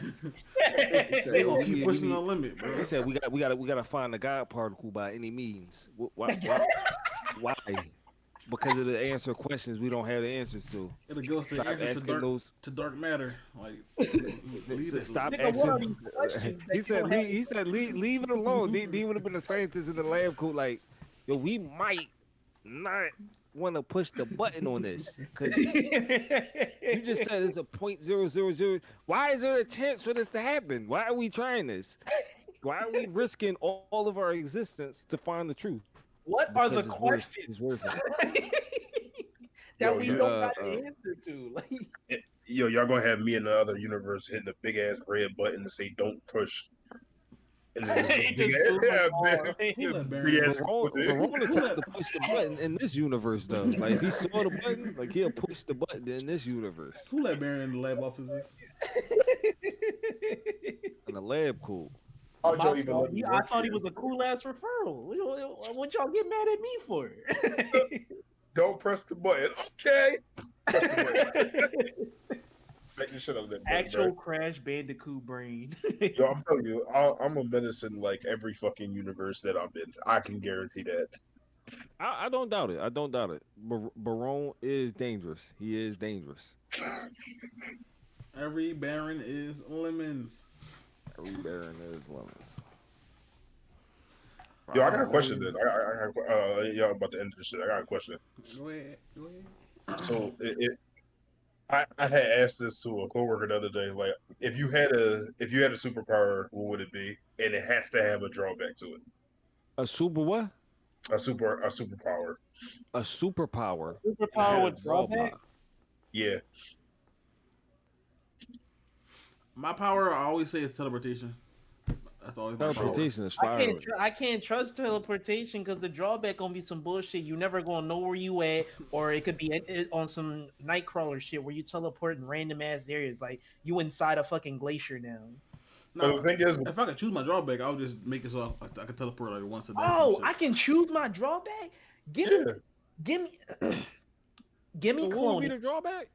He said, they "Yo, gonna keep we pushing the need." limit, bro. He said, we gotta find the God particle by any means." Why? Because it'll answer questions we don't have the answers to. It'll give us the Stop answer asking those. to dark matter. Like lead it. Stop Nigga, what are asking. these questions that He you said, don't have? leave it alone." He would have been a scientist in the lab coat, like, yo, we might not want to push the button on this because you just said it's a point 0.000. Why is there a chance for this to happen? Why are we trying this? Why are we risking all of our existence to find the truth? What are the Because questions it's worth it. that Yo, we you, don't got the answer to? Like, yo, y'all gonna have me in the other universe hitting a big ass red button to say don't push. And then this He big just ass, moved yeah, the big, Who let big Baron? ass. Barone attempt to push the button in this universe though. Like if he saw the button, like he'll push the button in this universe. Who let Baron in the lab offices? And the lab cool. How'd y'all My even fault. let me I work thought he here? was a cool ass referral. What y'all get mad at me for? Don't press the button. Okay, press the button. Make the shit out of that button, bro. Actual Crash Bandicoot brain. Yo, I'm telling you, I'm a menace in like every fucking universe that I'm in. I can guarantee that. I don't doubt it. I don't doubt it. Barone is dangerous. He is dangerous. Every Baron is lemons. Every Baron is lemons. Yo, I got a question then. Y'all about to end this shit. I got a question. Go ahead. Go ahead. So I had asked this to a coworker the other day. Like, if you had a superpower, what would it be? And it has to have a drawback to it. A super what? A superpower. A superpower. And it Superpower had a with drawback. Yeah. My power, I always say, is teleportation. That's always my power. Teleportation is I fire. can't. I can't trust teleportation because the drawback gonna be some bullshit. You never gonna know where you at, or it could be on some nightcrawler shit where you teleport in random ass areas. Like you inside a fucking glacier now. But No, the thing is, if I could choose my drawback, I would just make it so I could teleport like once a day. or some Oh, shit. I can choose my drawback. Give me, yeah, give me, give me So what would be cloning. the drawback?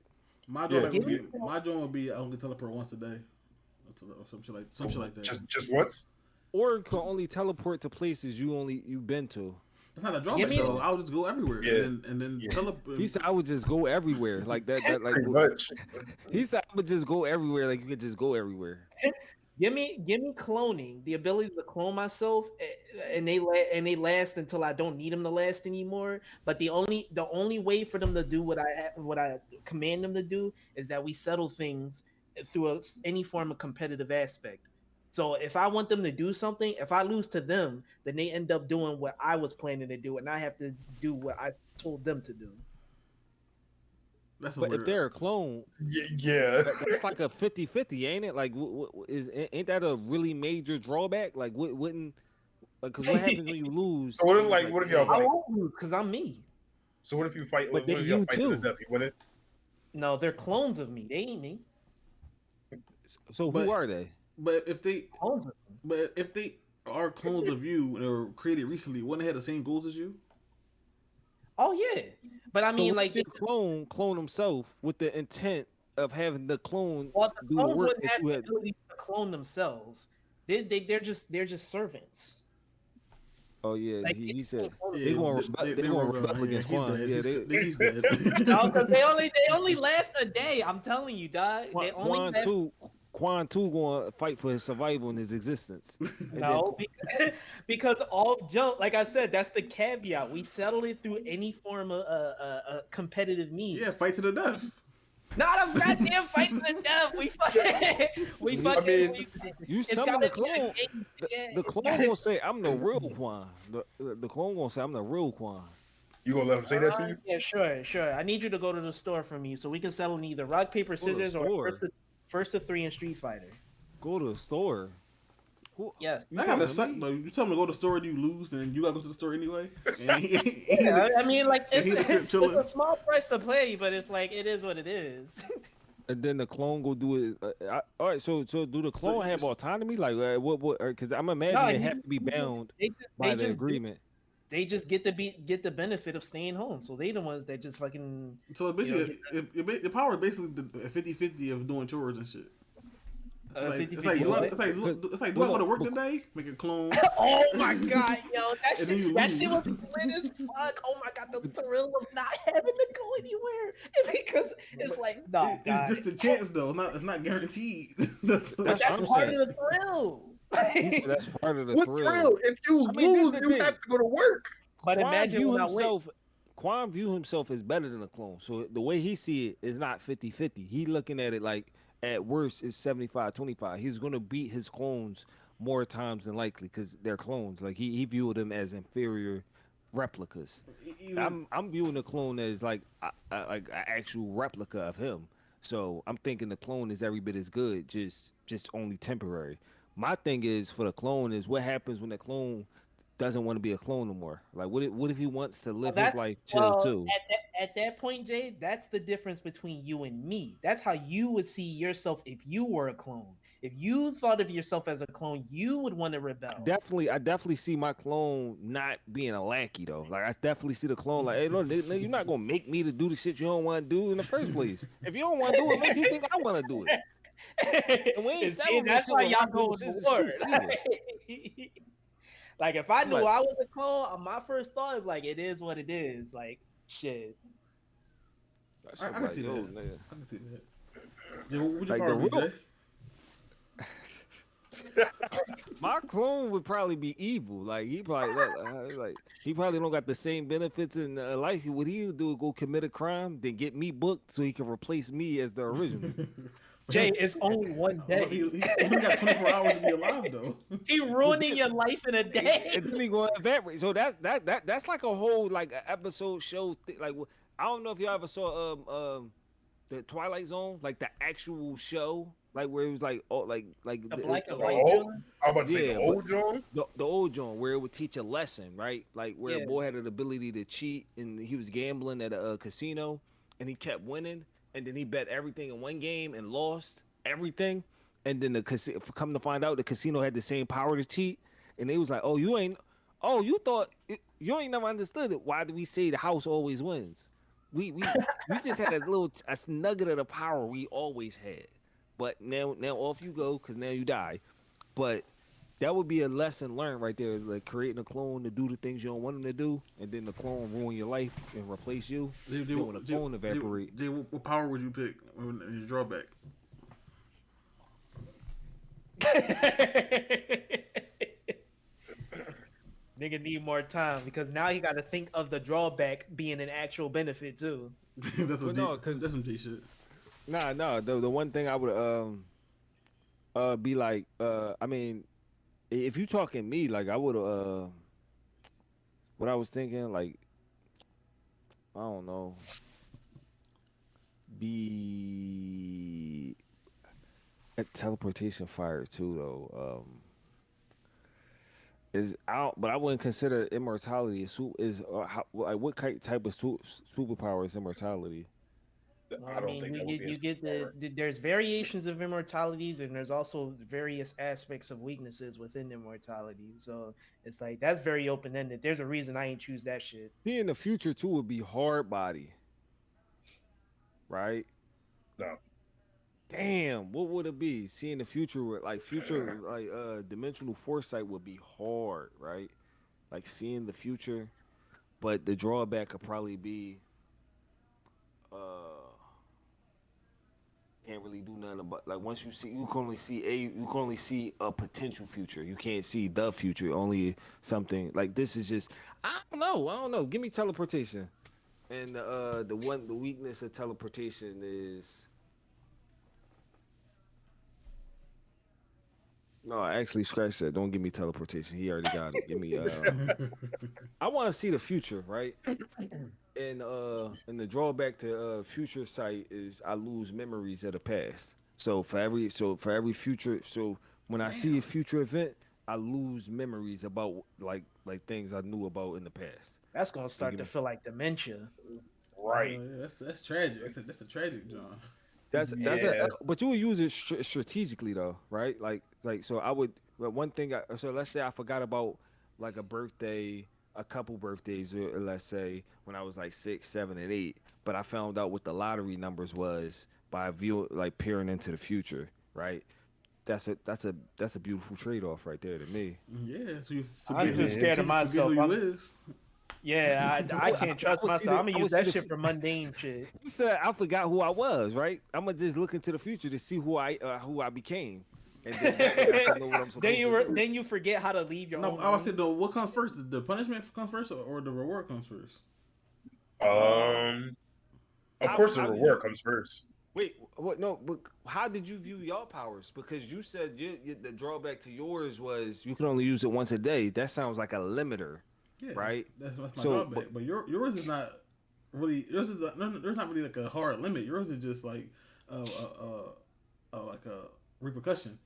My Yeah. drawback would be my joint would be I only teleport once a day, or some shit like that. just once. Or it can only teleport to places you've been to. That's not a drawback me- though. I would just go everywhere Yeah. and then Yeah. teleport. He said I would just go everywhere like that. That like Pretty much. he said I would just go everywhere like you could just go everywhere. Give me cloning, the ability to clone myself, and they last until I don't need them to last anymore. But the only way for them to do what I command them to do is that we settle things through any form of competitive aspect. So if I want them to do something, if I lose to them, then they end up doing what I was planning to do, and I have to do what I told them to do. That's a But weird. if they're a clone, Yeah. that's like a 50-50, ain't it? Like, ain't that a really major drawback? Like, wouldn't like because what happens when you lose? So what if, It's like, what if y'all I fight? won't lose because I'm me. So what if you fight? But What they if y'all you fight to the too. death? You win it. No, they're clones of me. They ain't me. So But- who are they? But if they Clones of me. but if they are clones of you and were created recently, wouldn't they have the same goals as you? Oh yeah, but I So mean, what like, if the clone himself with the intent of having the clones well, the do the clones work wouldn't that have you the had. ability to clone themselves. They're just servants. Oh yeah, Like, he said Yeah, they gonna rebel against he's Quan. dead. Yeah, He's dead. No, because they only last a day. I'm telling you, dog. They only Quan last. too. Quan too going to fight for his survival and his existence. And No, because all jump, like I said, that's the caveat. We settle it through any form of competitive means. Yeah, fight to the death. Not a goddamn fight to the death. You it's summon gotta the be a clone. game. Yeah, The it's clone gotta- gonna say, "I'm the real Quan." The clone gonna say, "I'm the real Quan." You gonna let him say that to you? Yeah, sure. I need you to go to the store for me so we can settle in either rock, paper, Go to the scissors, or store? first to three in Street Fighter. Go to the store. Who? Yes. You That gotta talking to suck me? though. You tell him to go to the store and you lose, and you gotta go to the store anyway. And Yeah, I mean, like and he in the crib it's chilling. a small price to play, but it's like it is what it is. And then the clone go do it. All right, so do the clone have autonomy? Like what? Because I'm imagining No, they have to be bound by the agreement. They just get the benefit of staying home, so they the ones that just fucking. So basically, the power is basically the 50-50 of doing chores and shit. It's like, do I go to work today? Make a clone. Oh my god, yo, that And then you shit was lose. lit as fuck. Oh my god, the thrill of not having to go anywhere because it's like no, It's just a chance though. It's not guaranteed. That's that's what I'm part saying. of the thrill. He said that's part of the What thrill. thrill? If you I mean, this lose, the you thing. have to go to work. But imagine when I went. Quan view himself as better than a clone. So the way he see it is not 50-50. He looking at it like at worst it's 75-25. He's gonna beat his clones more times than likely because they're clones. Like he viewed them as inferior replicas. I'm viewing the clone as like an actual replica of him. So I'm thinking the clone is every bit as good, just only temporary. My thing is for the clone is what happens when the clone doesn't want to be a clone no more. Like what if he wants to Well, live his that's life chill well too? at that point, Jay. That's the difference between you and me. That's how you would see yourself if you were a clone. If you thought of yourself as a clone, you would want to rebel. I definitely see my clone not being a lackey though. Like I definitely see the clone like, hey, look, nigga, you're not gonna make me to do the shit you don't want to do in the first place. If you don't want to do it, make you think I want to do it. And we ain't And see, settling this that's shit why with y'all rock paper go to scissors war. shoots either. Like if I I'm knew like, I was a clone, my first thought is like, it is what it is. Like shit. that I shit can like, see yo, that. nigga. I can see that. Jay, what would your Like power the be, real Jay? my clone would probably be evil. Like he probably don't got the same benefits in life. What he'll do is go commit a crime, then get me booked so he can replace me as the original. Jay, it's only one What if day. he only got 24 hours to be alive though? He But ruining then, your life in a day. and then he going to evaporate. So that's like a whole like a episode show. Like I don't know if y'all ever saw the Twilight Zone, like the actual show, like where it was like oh like The black The and white old, villain. I'm about to say the yeah, but old John. the old John where it would teach a lesson, right? Like where a Yeah. boy had an ability to cheat and he was gambling at a casino and he kept winning and then he bet everything in one game and lost everything and then the casino come to find out the casino had the same power to cheat and they was like, oh you thought you ain't never understood it. Why do we say the house always wins? We just had a nugget of the power we always had, but now off you go because now you die. But that would be a lesson learned right there, like creating a clone to do the things you don't want them to do, and then the clone ruin your life and replace you. Then when the clone evaporate, Jay, what power would you pick in your drawback? Nigga need more time because now he got to think of the drawback being an actual benefit too. That's but what no, deep, cause that's some J shit. nah, the one thing I would be like I mean, if you talking me, like I would what I was thinking, like I don't know, be a teleportation fire too though. Is out, but I wouldn't consider immortality like what type of superpower is immortality? Well, I I don't mean, think that would be a you get superpower. there's variations of immortalities, and there's also various aspects of weaknesses within immortality. So it's like that's very open ended. There's a reason I ain't choose that shit. See, in the future too would be hard body, right? No, Damn, what would it be? See, in the future, like future, like dimensional foresight would be hard, right? Like seeing the future, but the drawback could probably be uh can't really do nothing about like once you see you can only see a potential future. You can't see the future. Only something like this is just I don't know. Give me teleportation. And the weakness of teleportation is no, actually scratch that. Don't give me teleportation. He already got it. Give me I want to see the future, right? And the drawback to future sight is I lose memories of the past. So for every future, so when I see a future event, I lose memories about like things I knew about in the past. That's gonna So start give to me feel like dementia. right. Yeah, that's tragic. That's a tragic, John. that's Yeah. but you would use it strategically though, right? Like so I would but one thing so let's say I forgot about like a birthday, a couple birthdays, or let's say when I was like 6, 7, and 8, but I found out what the lottery numbers was by like peering into the future, right? That's a beautiful trade off right there to me. Yeah, so you I'm forget too who, scared so of you forget myself. who you is. Yeah, I can't trust myself. I'm gonna I use would see that shit for mundane shit. You said I forgot who I was, right? I'm gonna just look into the future to see who I became, and then that way I can know what I'm supposed to do. Then you forget how to leave your No, own I would say room. though, what comes first? The punishment comes first, or the reward comes first? Um, of How course the how did reward you comes first. wait? What? No, but how did you view your powers? Because you said the drawback to yours was you can only use it once a day. That sounds like a limiter, Yeah, right? that's my So, drawback. But yours is not really. Yours is there's not really like a hard limit. Yours is just like like a repercussion.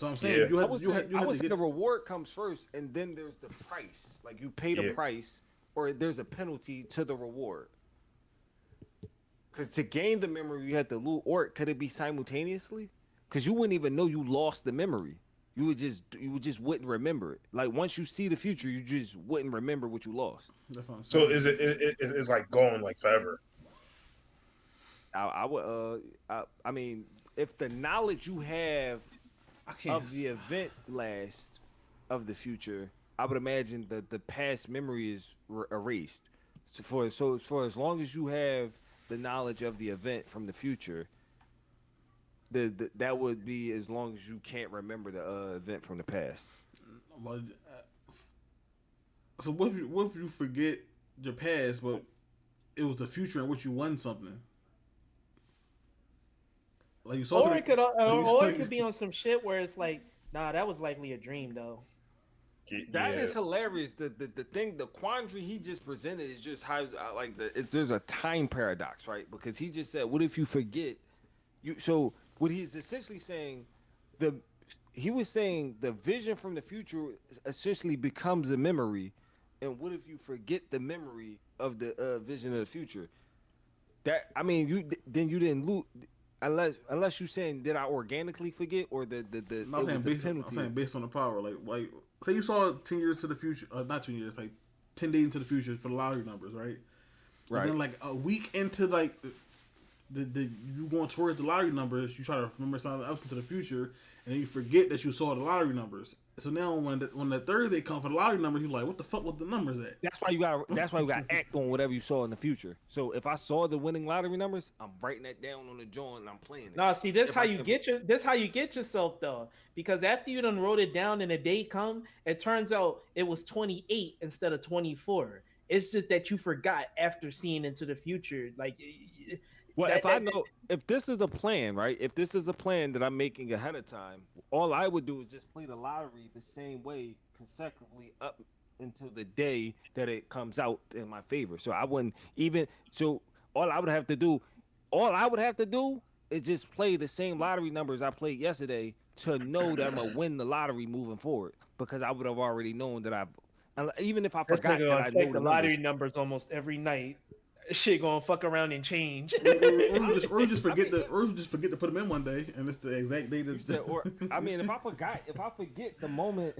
So I'm saying Yeah. you I had would you say, had you I had would to say the get. reward comes first, and then there's the price. Like you pay the Yeah. price, or there's a penalty to the reward. Because to gain the memory, you had to lose, or could it be simultaneously? Because you wouldn't even know you lost the memory. You just wouldn't remember it. Like once you see the future, you just wouldn't remember what you lost. That's what I'm So saying. it's like going like forever. I would I mean, if the knowledge you have I can't. of the event lasts of the future, I would imagine that the past memory is erased. So for as long as you have the knowledge of the event from the future, that would be as long as you can't remember the event from the past. But, so what if you forget your past, but it was the future in which you won something? Like you saw to Or it could, or it like, could be on some shit where it's like, nah, that was likely a dream though. That Yeah. is hilarious. The thing, the quandary he just presented is just how like there's a time paradox, right? Because he just said, "What if you forget?" You so what he's essentially saying, the he was saying the vision from the future essentially becomes a memory, and what if you forget the memory of the vision of the future? That I mean, then you didn't lose. Unless you saying did I organically forget or the no, it was a I'm penalty. saying based on the power. Like say you saw 10 years to the future, not 10 years, like 10 days into the future for the lottery numbers, right? And Right. then like a week into like the you going towards the lottery numbers, you try to remember something else into the future, and then you forget that you saw the lottery numbers. So now when the Thursday come for the lottery numbers, you're like, what the fuck? What the numbers at? That's why you got to act on whatever you saw in the future. So if I saw the winning lottery numbers, I'm writing that down on the joint and I'm playing it. Nah, see, this If how I you can, get your this how you get yourself though. Because after you done wrote it down and the day come, it turns out it was 28 instead of 24. It's just that you forgot after seeing into the future. Like well, that if I that, know if this is a plan, right? If this is a plan that I'm making ahead of time, all I would do is just play the lottery the same way consecutively up until the day that it comes out in my favor. So I wouldn't even so all I would have to do all I would have to do is just play the same lottery numbers I played yesterday to know that I'm gonna win the lottery moving forward because I would have already known that even if I this forgot nigga that gonna I check know the the lottery numbers. numbers almost every night. Shit gonna fuck around and change. Or you just forget or you just forget to put them in one day, and it's the exact day You that. said, or I mean, if I forget the moment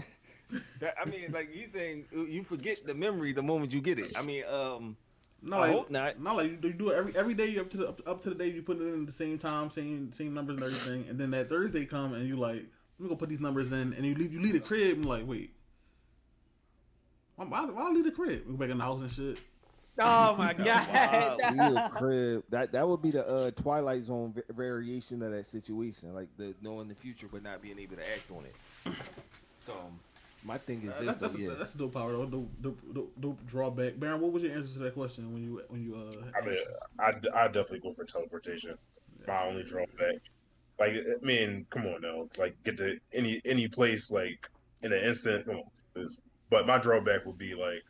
that I mean, like he's saying, you forget the memory the moment you get it. I mean, Not I like, hope not. Not like you do it every day. You up to the day you put it in the same time, same numbers and everything, and then that Thursday come and you like, I'm gonna put these numbers in, and you leave the crib and like, wait, why leave the crib? Go back in the house and shit. Oh my Wow, god. leave a crib. That would be the Twilight Zone variation of that situation, like the knowing the future but not being able to act on it. So my thing is this, That's a dope power though. Dope drawback. Baron, what was your answer to that question when you I mean, I definitely go for teleportation. My only drawback. Like, I mean, come on now. Like, get to any place like in an instant. Come on, but my drawback would be like,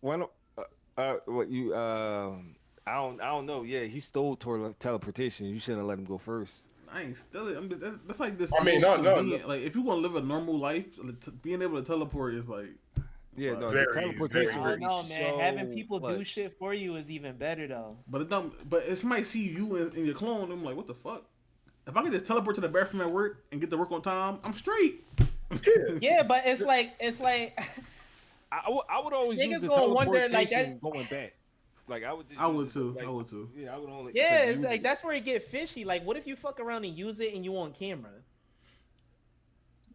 why don't what you I don't know. Yeah, he stole teleportation. You shouldn't have let him go first. I ain't still. I mean, that's like this. I mean, most no. convenient- Like if you want to live a normal life, being able to teleport is like. Yeah, no, Very, the teleportation I very- would don't be know, man. so Having people do clutch. shit for you is even better though. But it don't. But if somebody see you in your clone, I'm like, what the fuck? If I can just teleport to the bathroom at work and get to work on time, I'm straight. Yeah, but it's like I would always Niggas use the gonna wonder, teleportation like, that's- going back. Like I would just. I would use it, too. like, I would too. Yeah, I would only. yeah, because it's like that's where it get fishy. Like, what if you fuck around and use it and you on camera?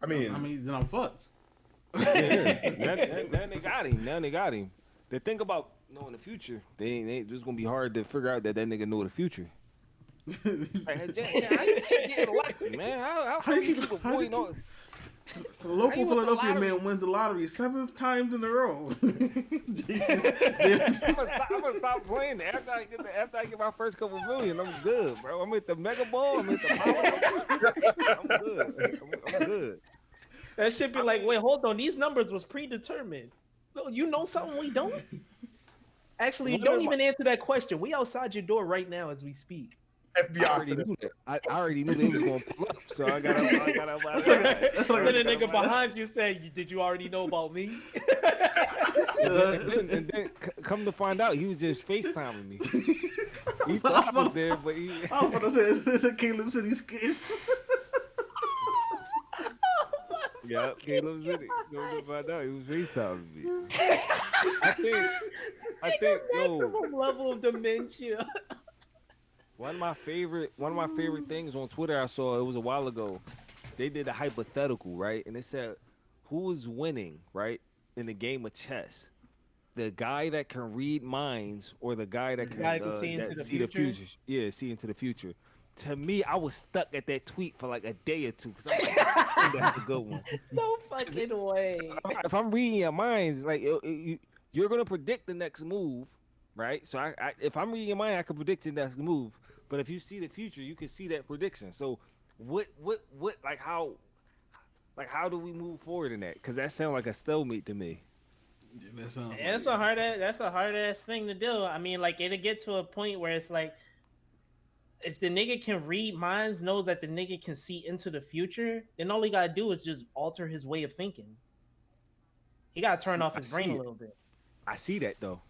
I mean, then I'm fucked. Yeah, now they got him. Now they got him. The thing about knowing the future, they ain't just gonna be hard to figure out that nigga know the future. Like, hey, how you keep getting lucky, man? How you keep avoiding all? The local How you win the Philadelphia lottery? man wins the lottery 7 times in a row. I'm gonna stop playing it. After I get my first couple million, I'm good, bro. I'm at the Mega Ball. I'm at the Power. I'm good. I'm good. That shit be like, wait, hold on, these numbers was predetermined. No, you know something we don't? Actually, What don't am I- even answer that question. We outside your door right now as we speak. FBI I already for knew that. I this. already knew they was gonna pull up, so I got up. I got up. That's like Then the nigga behind you said, "Did you already know about me?" Come to find out, he was just FaceTiming me. He thought I was there, but he. I was about to say, it's a Caleb City skit. Yeah, Caleb said it. Come to find out, he was FaceTiming me. I think, yo, Maximum level of dementia. one of my favorite things on Twitter I saw, it was a while ago. They did a hypothetical, right? And it said, who is winning, right, in the game of chess? The guy that can read minds or the guy that can Guy who can see into the see the future? future? Yeah, see into the future. To me, I was stuck at that tweet for like a day or two because I'm like, I think that's a good one. No fucking way. If I'm reading your minds, like you're gonna predict the next move, right? So if I'm reading your mind, I can predict the next move. But if you see the future, you can see that prediction. So what how do we move forward in that? Because that sounds like a stalemate to me. Yeah, that sounds. Yeah, that's a hard ass thing to do. I mean, like it'll get to a point where it's like, if the nigga can read minds, know that the nigga can see into the future, then all he gotta do is just alter his way of thinking. He gotta turn off his brain a little bit. I see that though.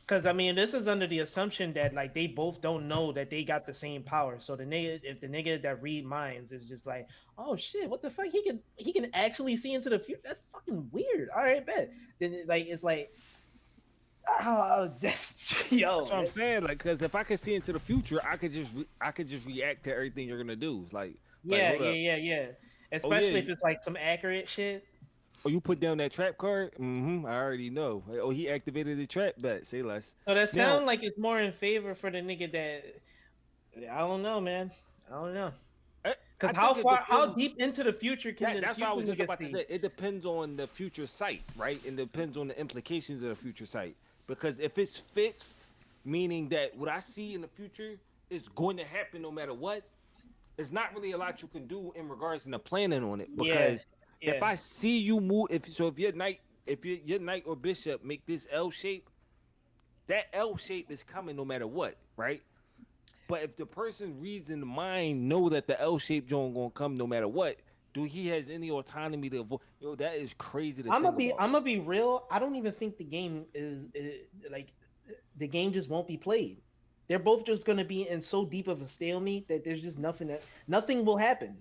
Because I mean, this is under the assumption that like they both don't know that they got the same power. So the nigga, if the nigga that read minds is just like, oh shit, what the fuck? He can actually see into the future. That's fucking weird. All right, bet. Then it's like, oh, that's yo. That's what I'm saying. Like, because if I could see into the future, I could just react to everything you're gonna do. Like Yeah. hold up. Especially yeah. if it's like some accurate shit. Oh, you put down that trap card? Mm-hmm. I already know. Oh, he activated the trap. Bet. Say less. So that Now, sound like it's more in favor for the nigga that I don't know, man. I don't know. I Because think it how depends. deep into the future can the That's what I was just nigga about to see? say. It depends on the future sight, right? It depends on the implications of the future sight. Because if it's fixed, meaning that what I see in the future is going to happen no matter what, there's not really a lot you can do in regards to the planning on it. Because Yeah. if I see you move, if your knight or bishop make this L shape, that L shape is coming no matter what, right? But if the person reads in the mind know that the L shape joint gonna come no matter what, do he has any autonomy to avoid? Yo, that is crazy to I'm think about. gonna be real. I don't even think the game is like the game just won't be played. They're both just gonna be in so deep of a stalemate that there's just nothing will happen.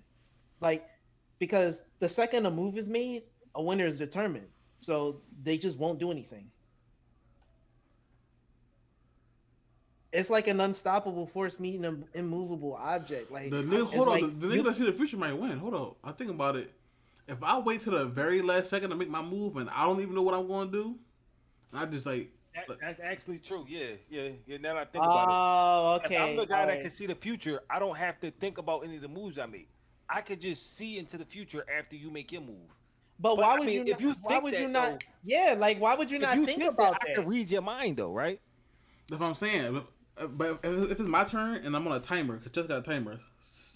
Like because the second a move is made, a winner is determined. So they just won't do anything. It's like an unstoppable force meeting an immovable object. Like The nigga, it's hold like on. The nigga that see the future might win. Hold on. I think about it. If I wait to the very last second to make my move and I don't even know what I'm going to do, and I just like. That's actually true. Yeah. Now that I think about it. Oh, okay. If I'm the guy that alright. can see the future, I don't have to think about any of the moves I make. I could just see into the future after you make your move. But why would you? If you Why think would that, you not? though, Yeah, like why would you if not you think think about that, I that? can read your mind though, right? That's what I'm saying. But if it's my turn and I'm on a timer, because just got a timer,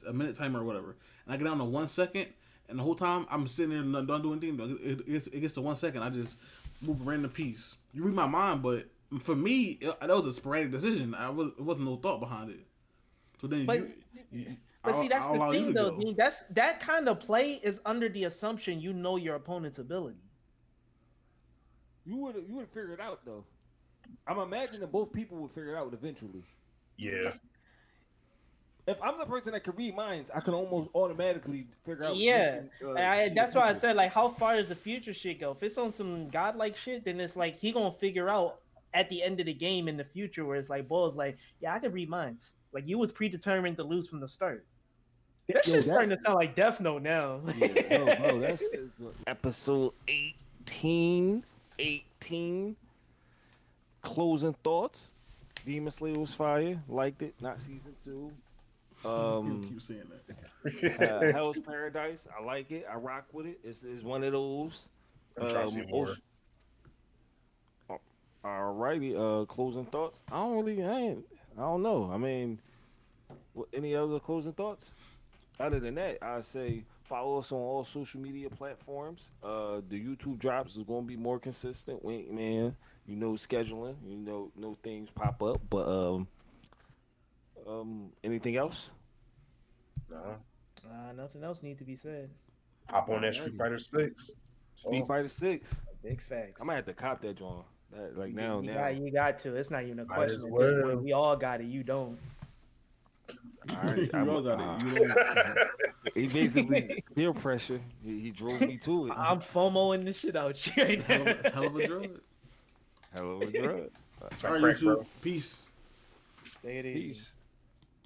a minute timer or whatever, and I get down to 1 second, and the whole time I'm sitting there and don't do anything, it gets to 1 second, I just move a random piece. You read my mind, but for me, that was a sporadic decision. It wasn't no thought behind it. So then But see, that's I'll the allow you thing, to though. go. Dean. That kind of play is under the assumption you know your opponent's ability. You would figure it out though. I'm imagining both people would figure it out eventually. Yeah. If I'm the person that can read minds, I can almost automatically figure out. Yeah, see the that's why I future. said like, how far does the future shit go? If it's on some godlike shit, then it's like he gonna figure out at the end of the game in the future where it's like, Bull's like, yeah, I can read minds. Like you was predetermined to lose from the start. That shit's starting to sound like Death Note now. Yeah, bro, that's episode 18. Closing thoughts. Demon Slayer was fire. Liked it. Not season 2. You keep saying that. Hell's Paradise. I like it. I rock with it. It's one of those. I'm trying to see more. Alrighty. Closing thoughts. I don't know. I mean, any other closing thoughts? Other than that, I say follow us on all social media platforms. The YouTube drops is going to be more consistent. Man, scheduling. Things pop up, but Anything else? Nah. Nothing else need to be said. Hop on that Street Alrighty. Fighter 6. Street Fighter Six. Big facts. I might have to cop that drawing. That like You, you now. got you got to. It's not even a Might question as at this well. point. We all got it. You don't. All right, You all got it. You know. he basically peer pressure. He drove me to it. I'm FOMOing the shit out you right Hell now. of, hell of a drug. Hell of a drug. It's All like right, crack, YouTube. bro. Peace. Stay it easy. Peace.